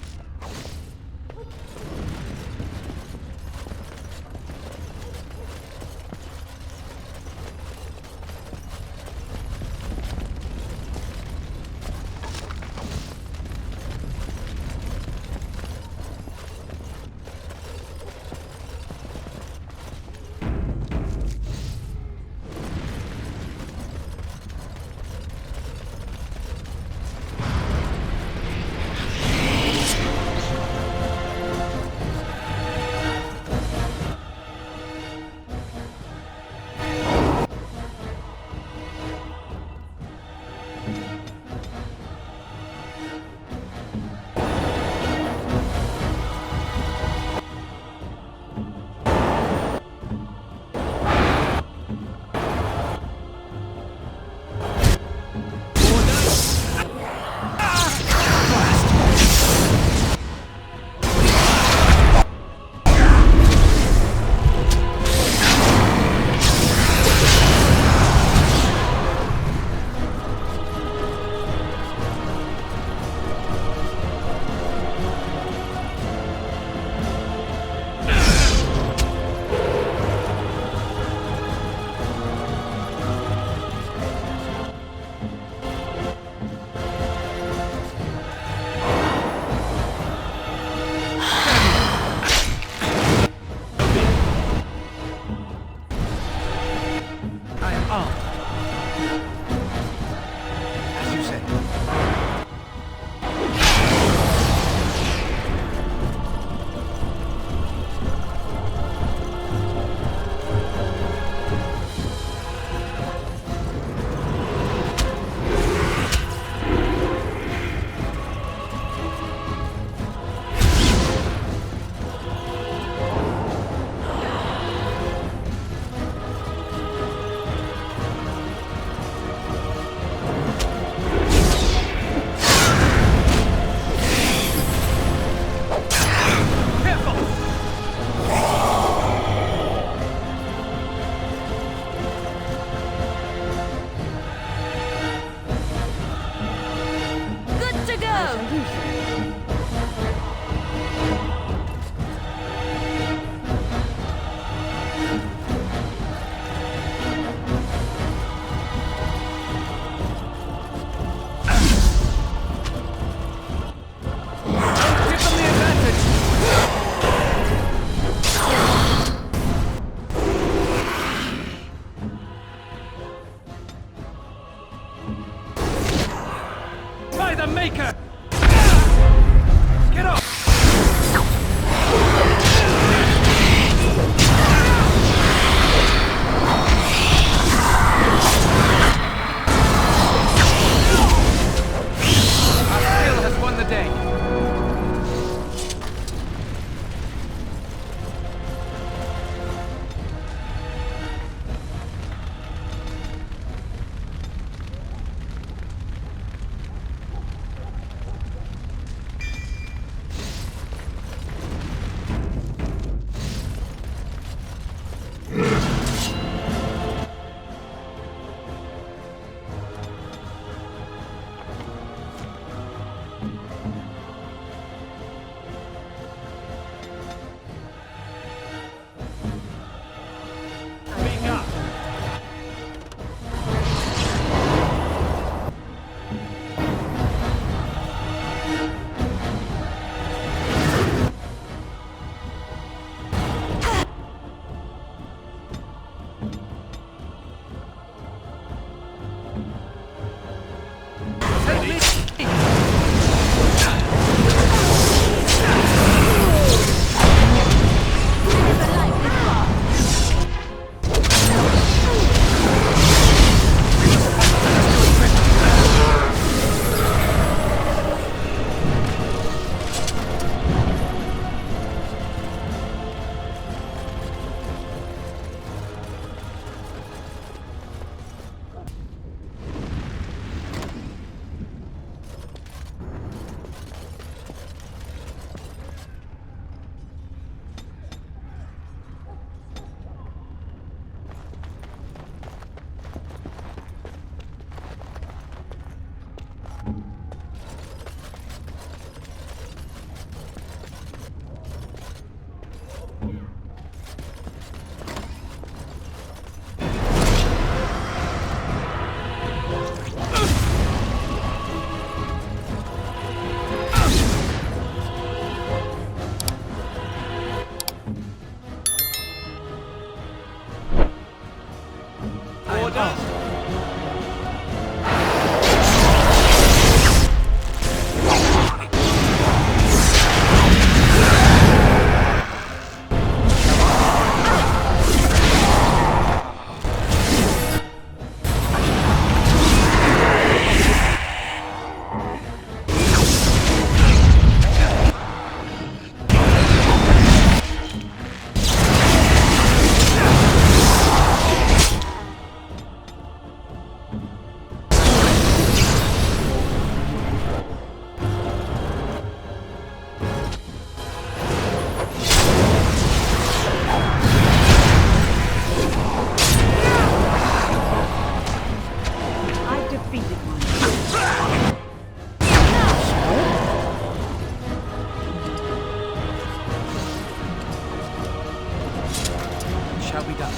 R: shall be done.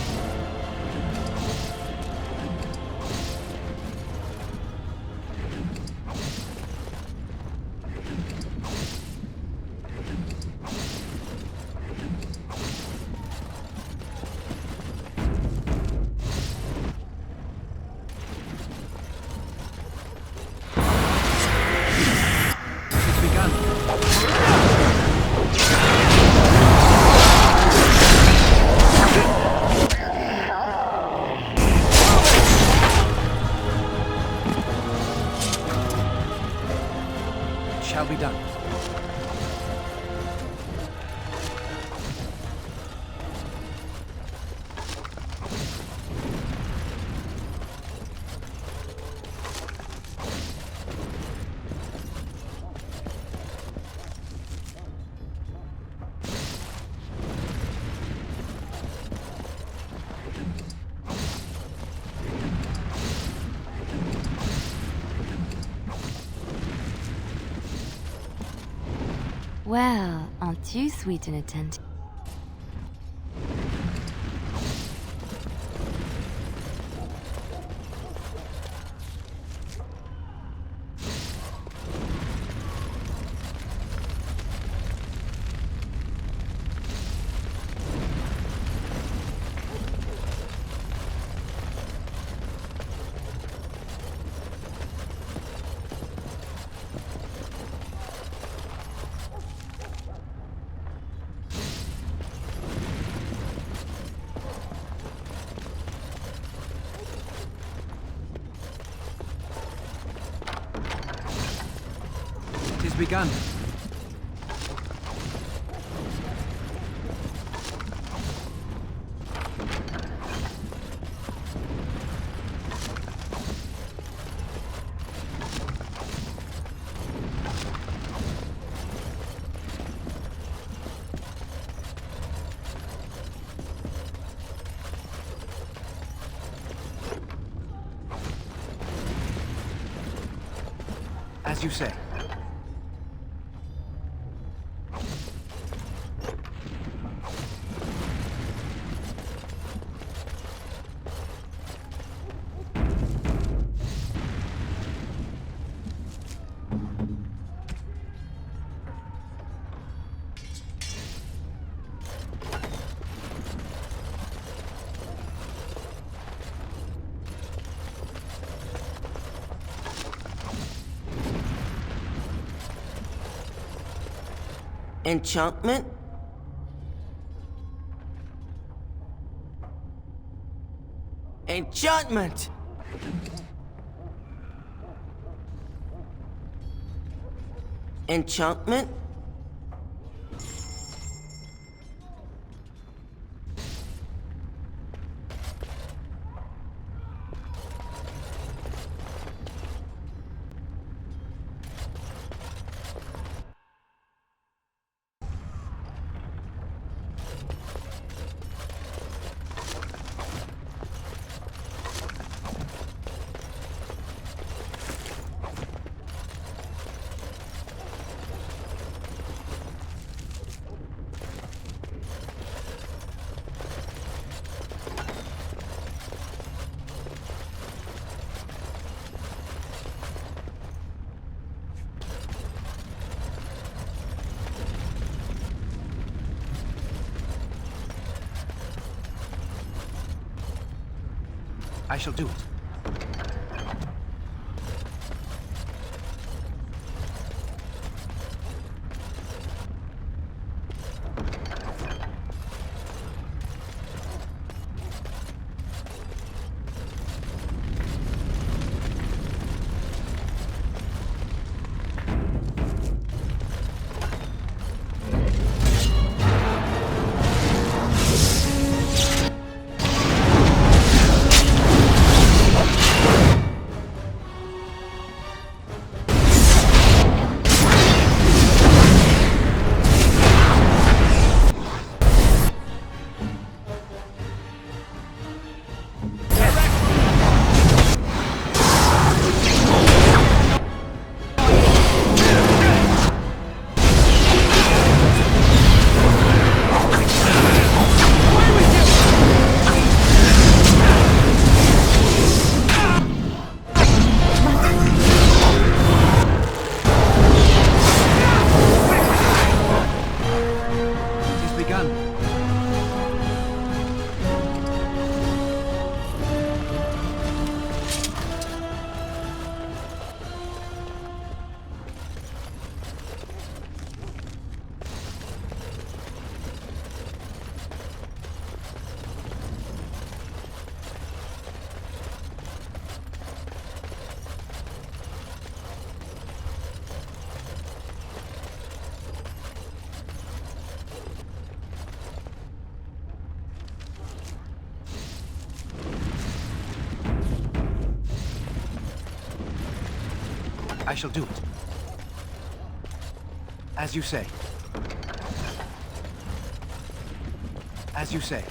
R: Shall be done.
L: Well, aren't you sweet and attentive?
R: Begun. As you say.
D: Enchantment? Enchantment! Enchantment? I shall do it.
T: I shall do it. As you say. As you say.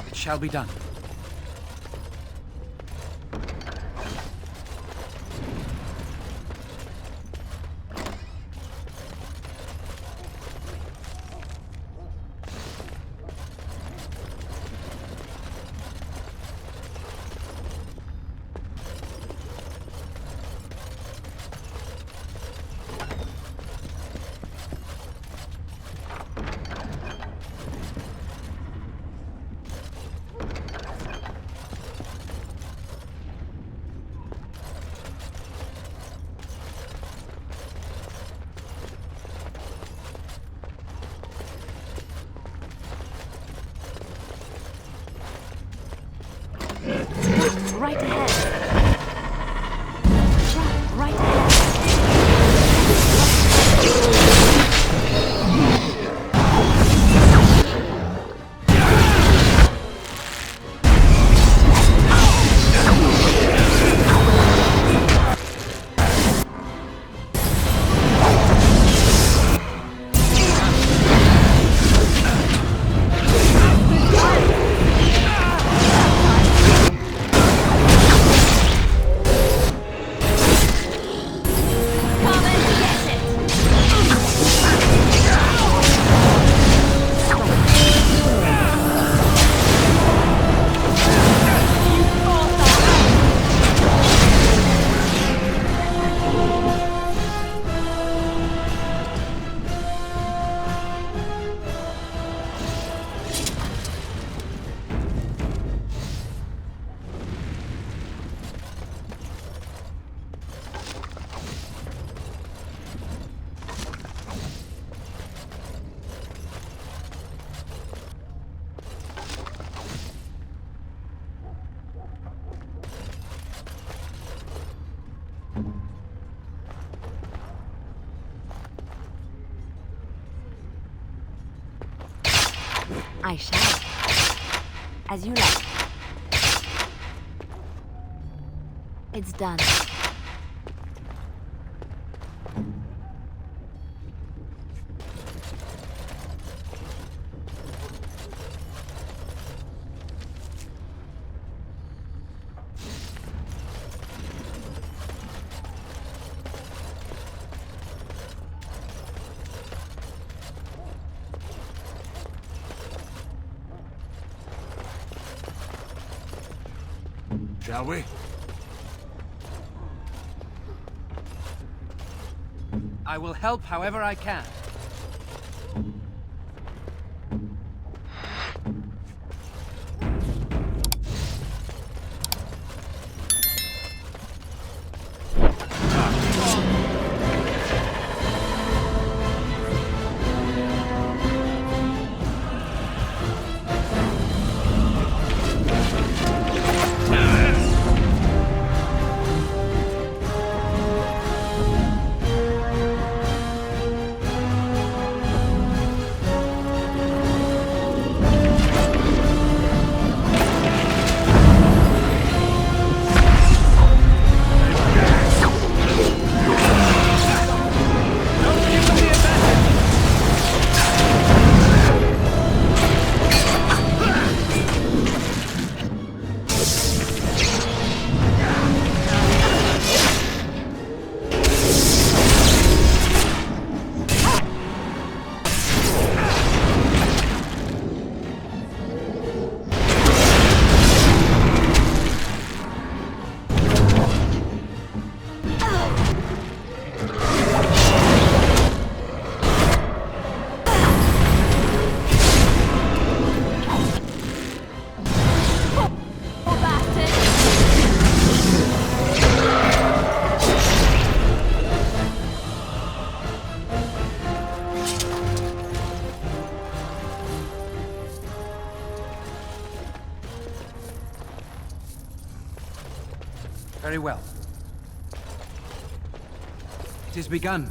T: It shall be done.
L: Right ahead. Trap right ahead. I shall. As you like. It's done.
P: Shall we?
T: I will help however I can. Very well. It is begun.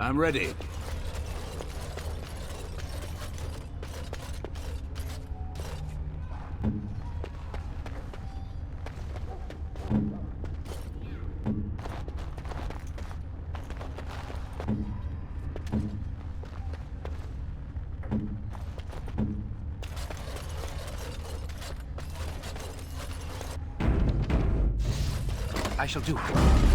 P: I'm ready.
T: I shall do it.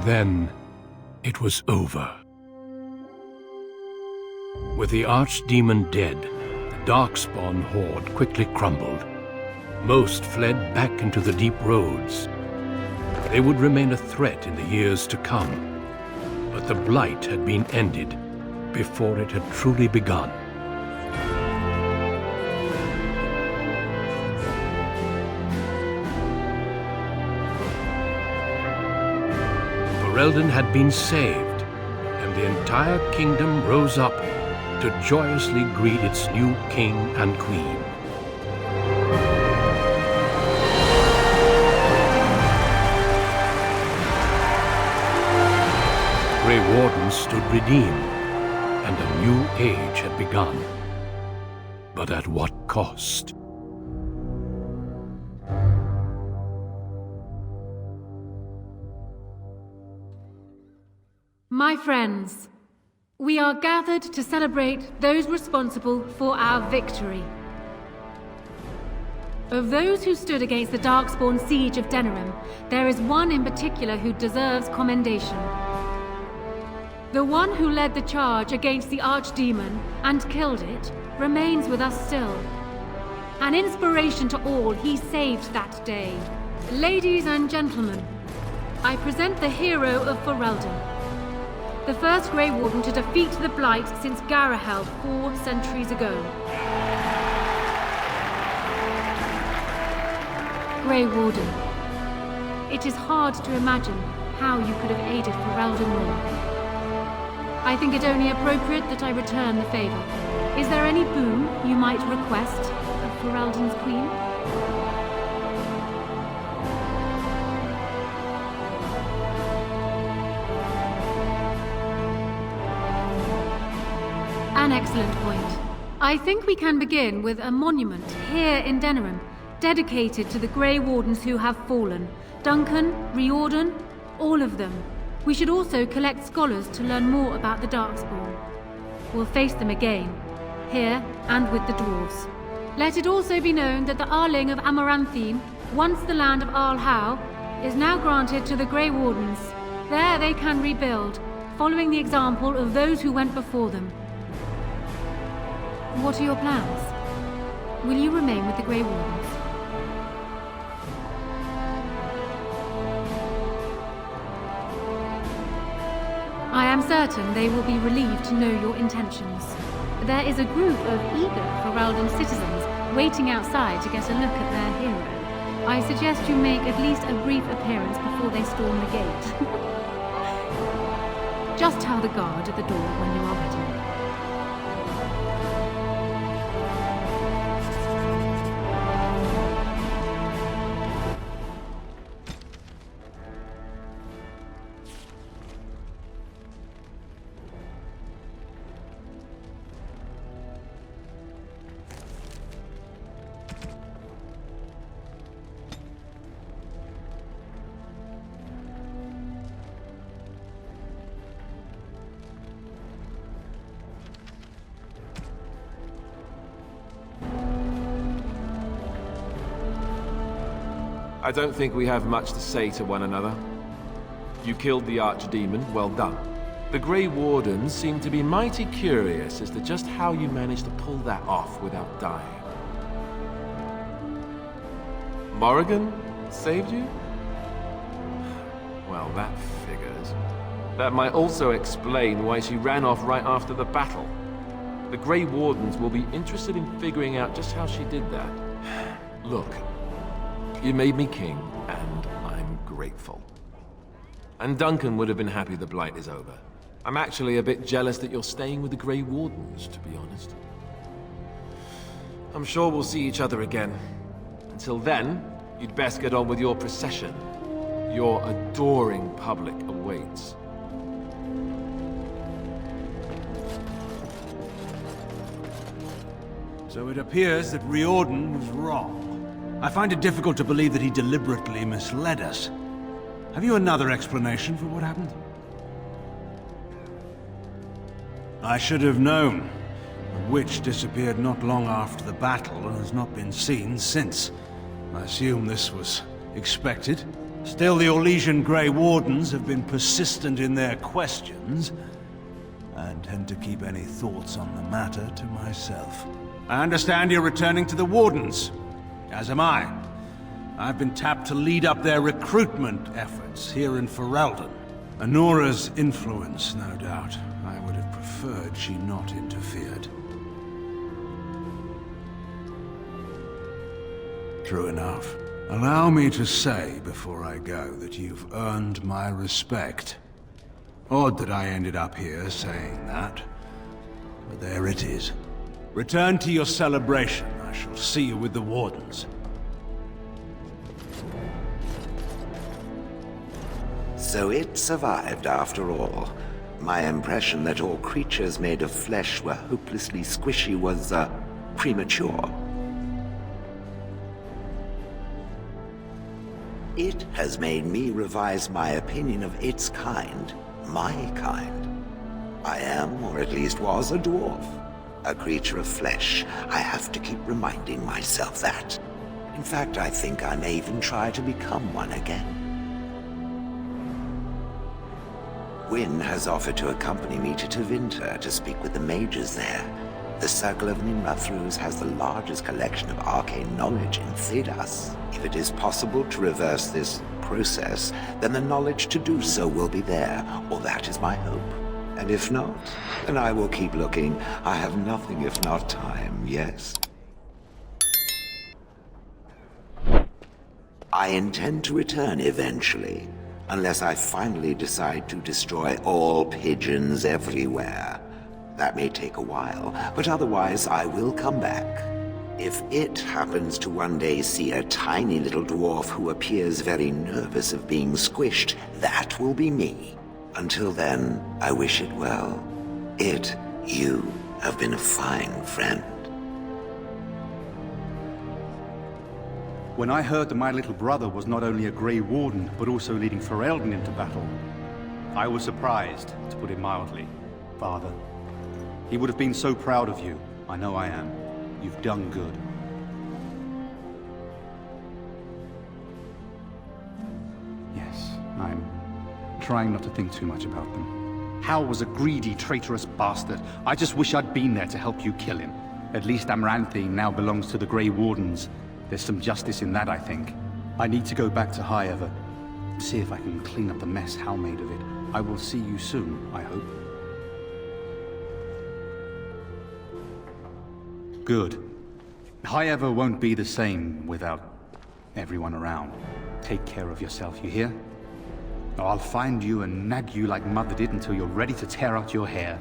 P: And then, it was over. With the Archdemon dead, the Darkspawn horde quickly crumbled. Most fled back into the deep roads. They would remain a threat in the years to come. But the Blight had been ended before it had truly begun. Riordan had been saved, and the entire kingdom rose up to joyously greet its new king and queen. Grey Wardens stood redeemed, and a new age had begun. But at what cost?
B: My friends, we are gathered to celebrate those responsible for our victory. Of those who stood against the Darkspawn siege of Denerim, there is one in particular who deserves commendation. The one who led the charge against the Archdemon and killed it remains with us still. An inspiration to all he saved that day. Ladies and gentlemen, I present the hero of Riordan. The first Grey Warden to defeat the Blight since Garahel 4 centuries ago. Grey Warden, it is hard to imagine how you could have aided Riordan more. I think it only appropriate that I return the favor. Is there any boon you might request of Riordan's queen? An excellent point. I think we can begin with a monument here in Denerim, dedicated to the Grey Wardens who have fallen. Duncan, Riordan, all of them. We should also collect scholars to learn more about the Darkspawn. We'll face them again, here and with the dwarves. Let it also be known that the Arling of Amaranthine, once the land of Arlhow, is now granted to the Grey Wardens. There they can rebuild, following the example of those who went before them. What are your plans? Will you remain with the Grey Wardens? I am certain they will be relieved to know your intentions. There is a group of eager Riordan citizens waiting outside to get a look at their hero. I suggest you make at least a brief appearance before they storm the gate. Just tell the guard at the door when you are ready.
U: I don't think we have much to say to one another. You killed the Archdemon, well done. The Grey Wardens seem to be mighty curious as to just how you managed to pull that off without dying. Morrigan saved you? Well, that figures. That might also explain why she ran off right after the battle. The Grey Wardens will be interested in figuring out just how she did that. Look, you made me king, and I'm grateful. And Duncan would have been happy the Blight is over. I'm actually a bit jealous that you're staying with the Grey Wardens, to be honest. I'm sure we'll see each other again. Until then, you'd best get on with your procession. Your adoring public awaits.
P: So it appears that Riordan was wrong. I find it difficult to believe that he deliberately misled us. Have you another explanation for what happened? I should have known. The witch disappeared not long after the battle and has not been seen since. I assume this was expected.
F: Still, the Orlesian Grey Wardens have been persistent in their questions, and tend to keep any thoughts on the matter to myself. I understand you're returning to the Wardens, as am I. I've been tapped to lead up their recruitment efforts here in Ferelden. Anora's influence, no doubt. I would have preferred she not interfered. True enough. Allow me to say before I go that you've earned my respect. Odd that I ended up here saying that, but there it is. Return to your celebration. I shall see you with the Wardens.
K: So it survived after all. My impression that all creatures made of flesh were hopelessly squishy was, premature. It has made me revise my opinion of its kind. My kind. I am, or at least was, a dwarf. A creature of flesh. I have to keep reminding myself that. In fact, I think I may even try to become one again. Wynne has offered to accompany me to Tevinter to speak with the mages there. The Circle of Ninrathrus has the largest collection of arcane knowledge in Thedas. If it is possible to reverse this process, then the knowledge to do so will be there, or that is my hope. And if not, then I will keep looking. I have nothing if not time, yes? I intend to return eventually, unless I finally decide to destroy all pigeons everywhere. That may take a while, but otherwise I will come back. If it happens to one day see a tiny little dwarf who appears very nervous of being squished, that will be me. Until then, I wish it well. You have been a fine friend.
V: When I heard that my little brother was not only a Grey Warden, but also leading Ferelden into battle, I was surprised, to put it mildly, Father. He would have been so proud of you. I know I am. You've done good. Yes, I'm trying not to think too much about them. Hal was a greedy, traitorous bastard. I just wish I'd been there to help you kill him. At least Amaranthine now belongs to the Grey Wardens. There's some justice in that, I think. I need to go back to High Ever. See if I can clean up the mess Hal made of it. I will see you soon, I hope. Good. High Ever won't be the same without everyone around. Take care of yourself, you hear? Or I'll find you and nag you like Mother did until you're ready to tear out your hair.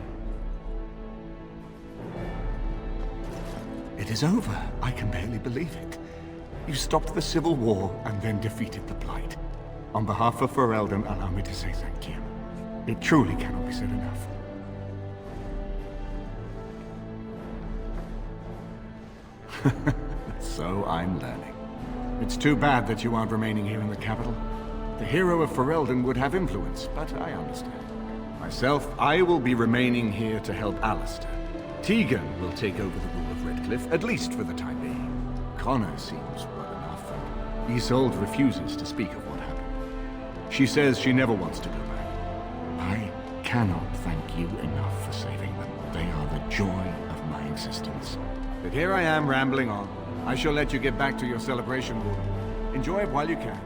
G: It is over. I can barely believe it. You stopped the Civil War and then defeated the Blight. On behalf of Ferelden, allow me to say thank you. It truly cannot be said enough. So I'm learning. It's too bad that you aren't remaining here in the capital. The hero of Ferelden would have influence, but I understand. Myself, I will be remaining here to help Alistair. Tegan will take over the rule of Redcliff, at least for the time being. Connor seems well enough, and Isolde refuses to speak of what happened. She says she never wants to go back. I cannot thank you enough for saving them. They are the joy of my existence. But here I am rambling on. I shall let you get back to your celebration, Warden. Enjoy it while you can.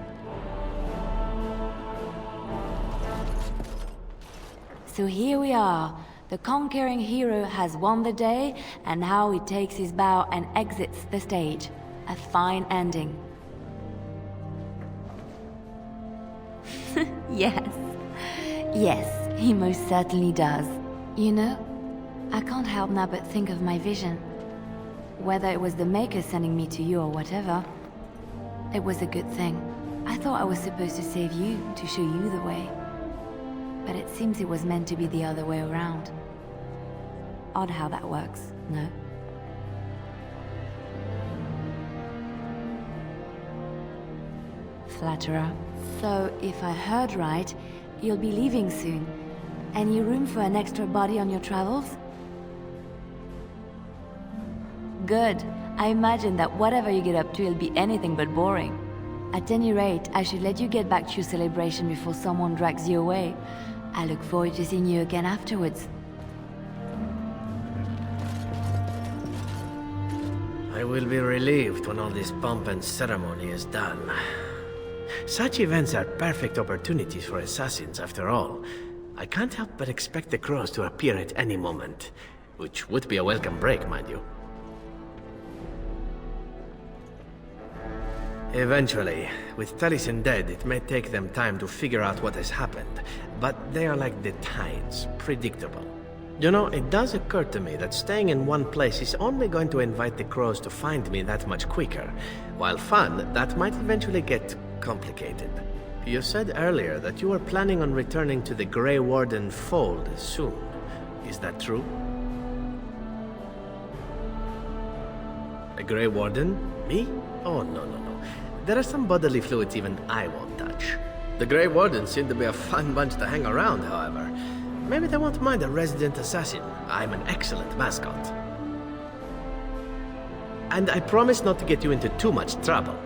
L: So here we are. The conquering hero has won the day, and now he takes his bow and exits the stage. A fine ending. Yes. Yes, he most certainly does. You know, I can't help now but think of my vision. Whether it was the Maker sending me to you or whatever, it was a good thing. I thought I was supposed to save you, to show you the way. But it seems it was meant to be the other way around. Odd how that works, no? Flatterer. So, if I heard right, you'll be leaving soon. Any room for an extra body on your travels? Good. I imagine that whatever you get up to will be anything but boring. At any rate, I should let you get back to your celebration before someone drags you away. I look forward to seeing you again afterwards.
N: I will be relieved when all this pomp and ceremony is done. Such events are perfect opportunities for assassins, after all. I can't help but expect the crows to appear at any moment, which would be a welcome break, mind you. Eventually, with Taliesin dead, it may take them time to figure out what has happened, but they are like the tides, predictable. You know, it does occur to me that staying in one place is only going to invite the crows to find me that much quicker. While fun, that might eventually get complicated. You said earlier that you were planning on returning to the Grey Warden fold soon. Is that true? A Grey Warden? Me? Oh, no. There are some bodily fluids even I won't touch. The Grey Wardens seem to be a fun bunch to hang around, however. Maybe they won't mind a resident assassin. I'm an excellent mascot. And I promise not to get you into too much trouble.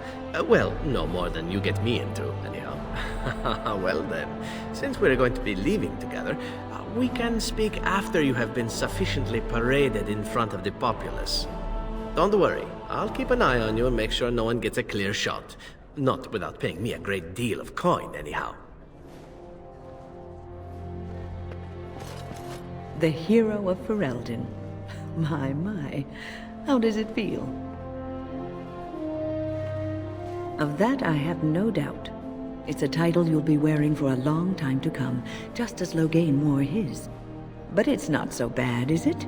N: Well, no more than you get me into, anyhow. Well then, since we're going to be leaving together, we can speak after you have been sufficiently paraded in front of the populace. Don't worry, I'll keep an eye on you and make sure no one gets a clear shot. Not without paying me a great deal of coin, anyhow.
M: The hero of Riordan. My. How does it feel? Of that I have no doubt. It's a title you'll be wearing for a long time to come, just as Loghain wore his. But it's not so bad, is it?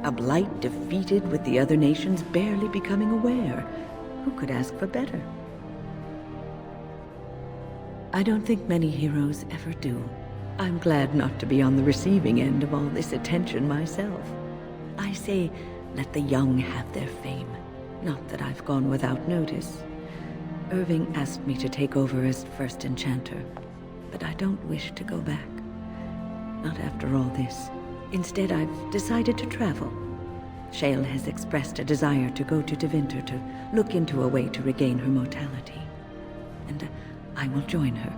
M: A blight defeated with the other nations barely becoming aware. Who could ask for better? I don't think many heroes ever do. I'm glad not to be on the receiving end of all this attention myself. I say, let the young have their fame. Not that I've gone without notice. Irving asked me to take over as first enchanter, but I don't wish to go back. Not after all this. Instead, I've decided to travel. Shale has expressed a desire to go to Tevinter to look into a way to regain her mortality. And I will join her.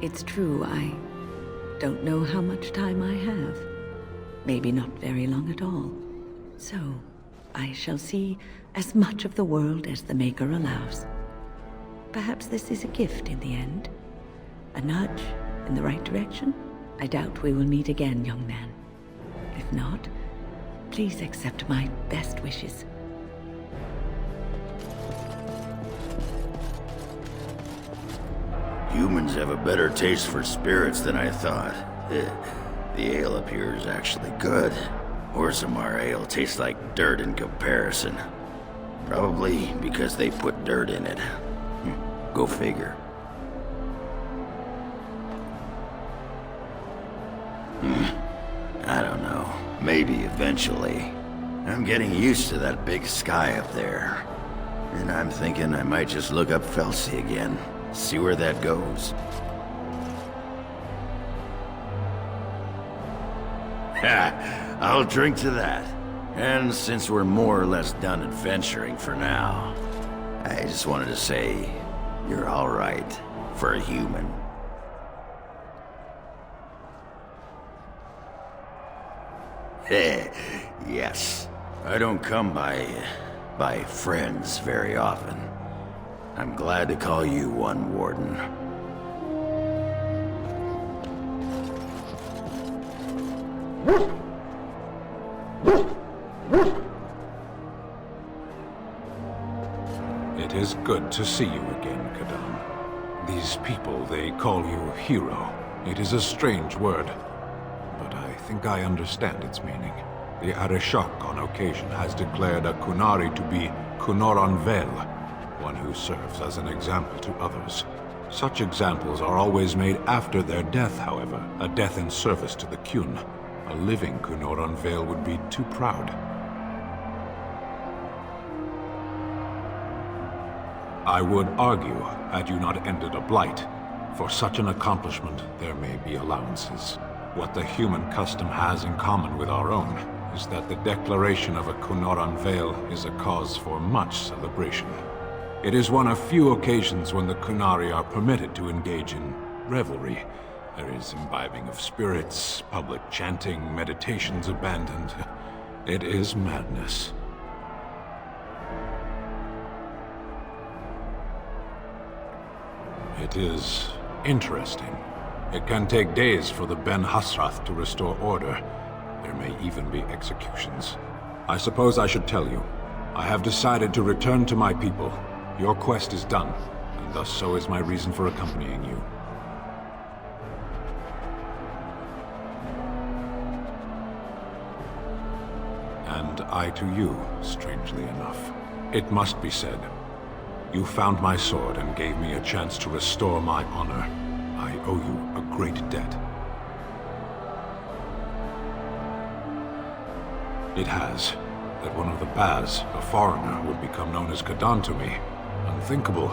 M: It's true, I don't know how much time I have. Maybe not very long at all. So, I shall see as much of the world as the Maker allows. Perhaps this is a gift in the end. A nudge in the right direction? I doubt we will meet again, young man. If not, please accept my best wishes.
I: Humans have a better taste for spirits than I thought. The ale up here is actually good. Orzammar ale tastes like dirt in comparison. Probably because they put dirt in it. Go figure. I don't know. Maybe eventually. I'm getting used to that big sky up there. And I'm thinking I might just look up Felsi again. See where that goes. Ha! I'll drink to that. And since we're more or less done adventuring for now, I just wanted to say, you're all right for a human. Yes. I don't come by friends very often. I'm glad to call you one, Warden.
F: It is good to see you again, Kadan. These people, they call you hero. It is a strange word, but I think I understand its meaning. The Arishok on occasion has declared a Kunari to be Kunoran Vel, one who serves as an example to others. Such examples are always made after their death, however, a death in service to the Kyun. A living Kunoran Vel would be too proud. I would argue, had you not ended a blight, for such an accomplishment there may be allowances. What the human custom has in common with our own is that the declaration of a Kunoran Vale is a cause for much celebration. It is one of few occasions when the Kunari are permitted to engage in revelry. There is imbibing of spirits, public chanting, meditations abandoned. It is madness. It is interesting. It can take days for the Ben Hasrath to restore order. There may even be executions. I suppose I should tell you. I have decided to return to my people. Your quest is done, and thus so is my reason for accompanying you. And I to you, strangely enough. It must be said. You found my sword and gave me a chance to restore my honor. I owe you a great debt. It has that one of the Baz, a foreigner, would become known as Kadan to me. Unthinkable.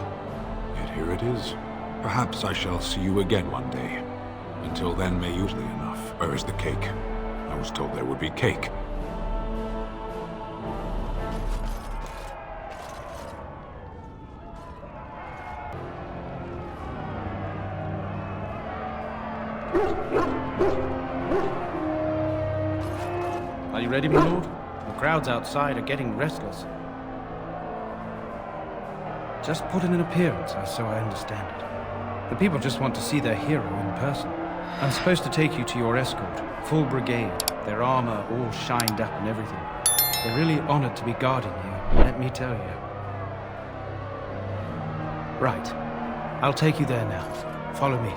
F: Yet here it is. Perhaps I shall see you again one day. Until then, may usually enough. Where is the cake? I was told there would be cake.
N: Are you ready, my lord? The crowds outside are getting restless. Just put in an appearance, so I understand it. The people just want to see their hero in person. I'm supposed to take you to your escort, full brigade, their armor all shined up and everything. They're really honored to be guarding you, let me tell you. Right. I'll take you there now. Follow me.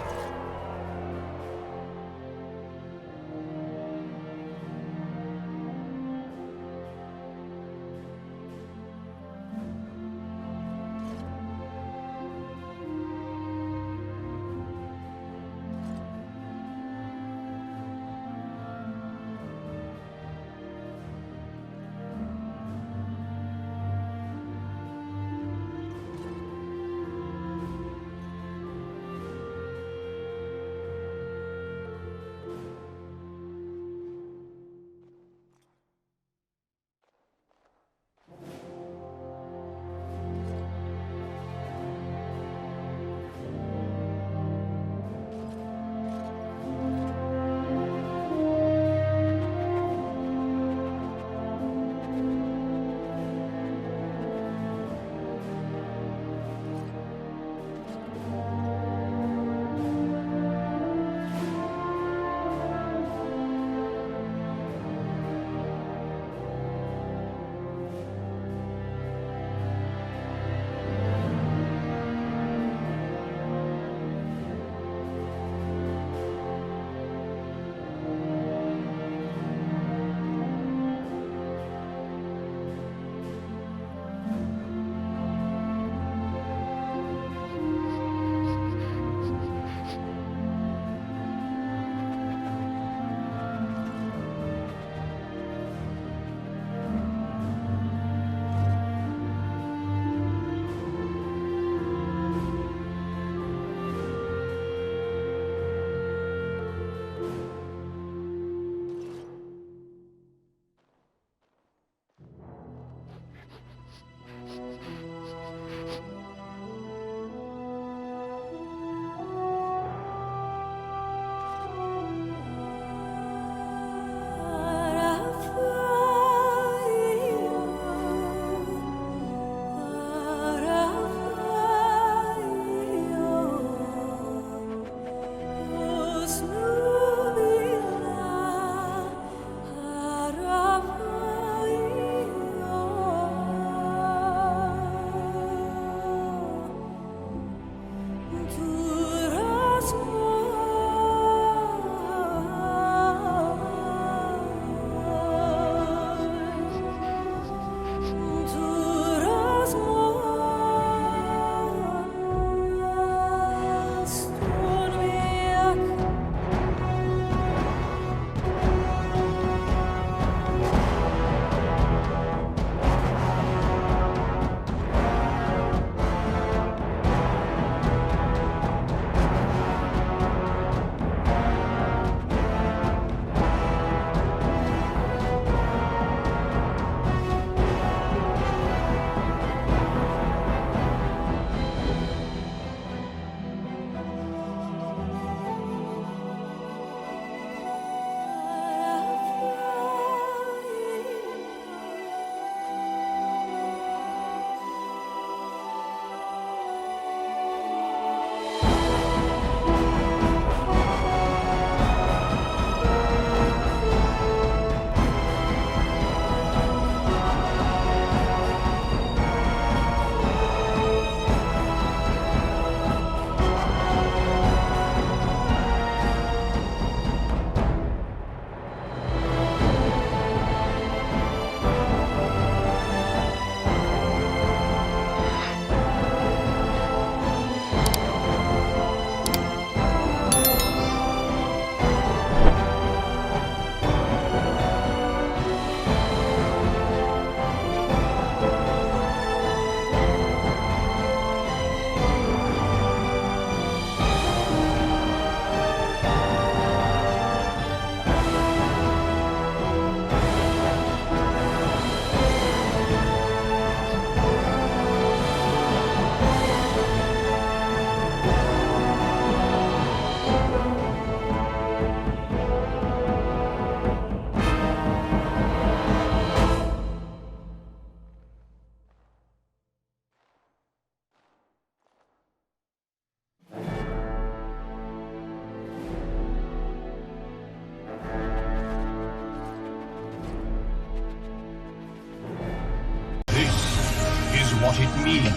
C: what it means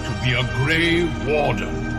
C: to be a Grey Warden.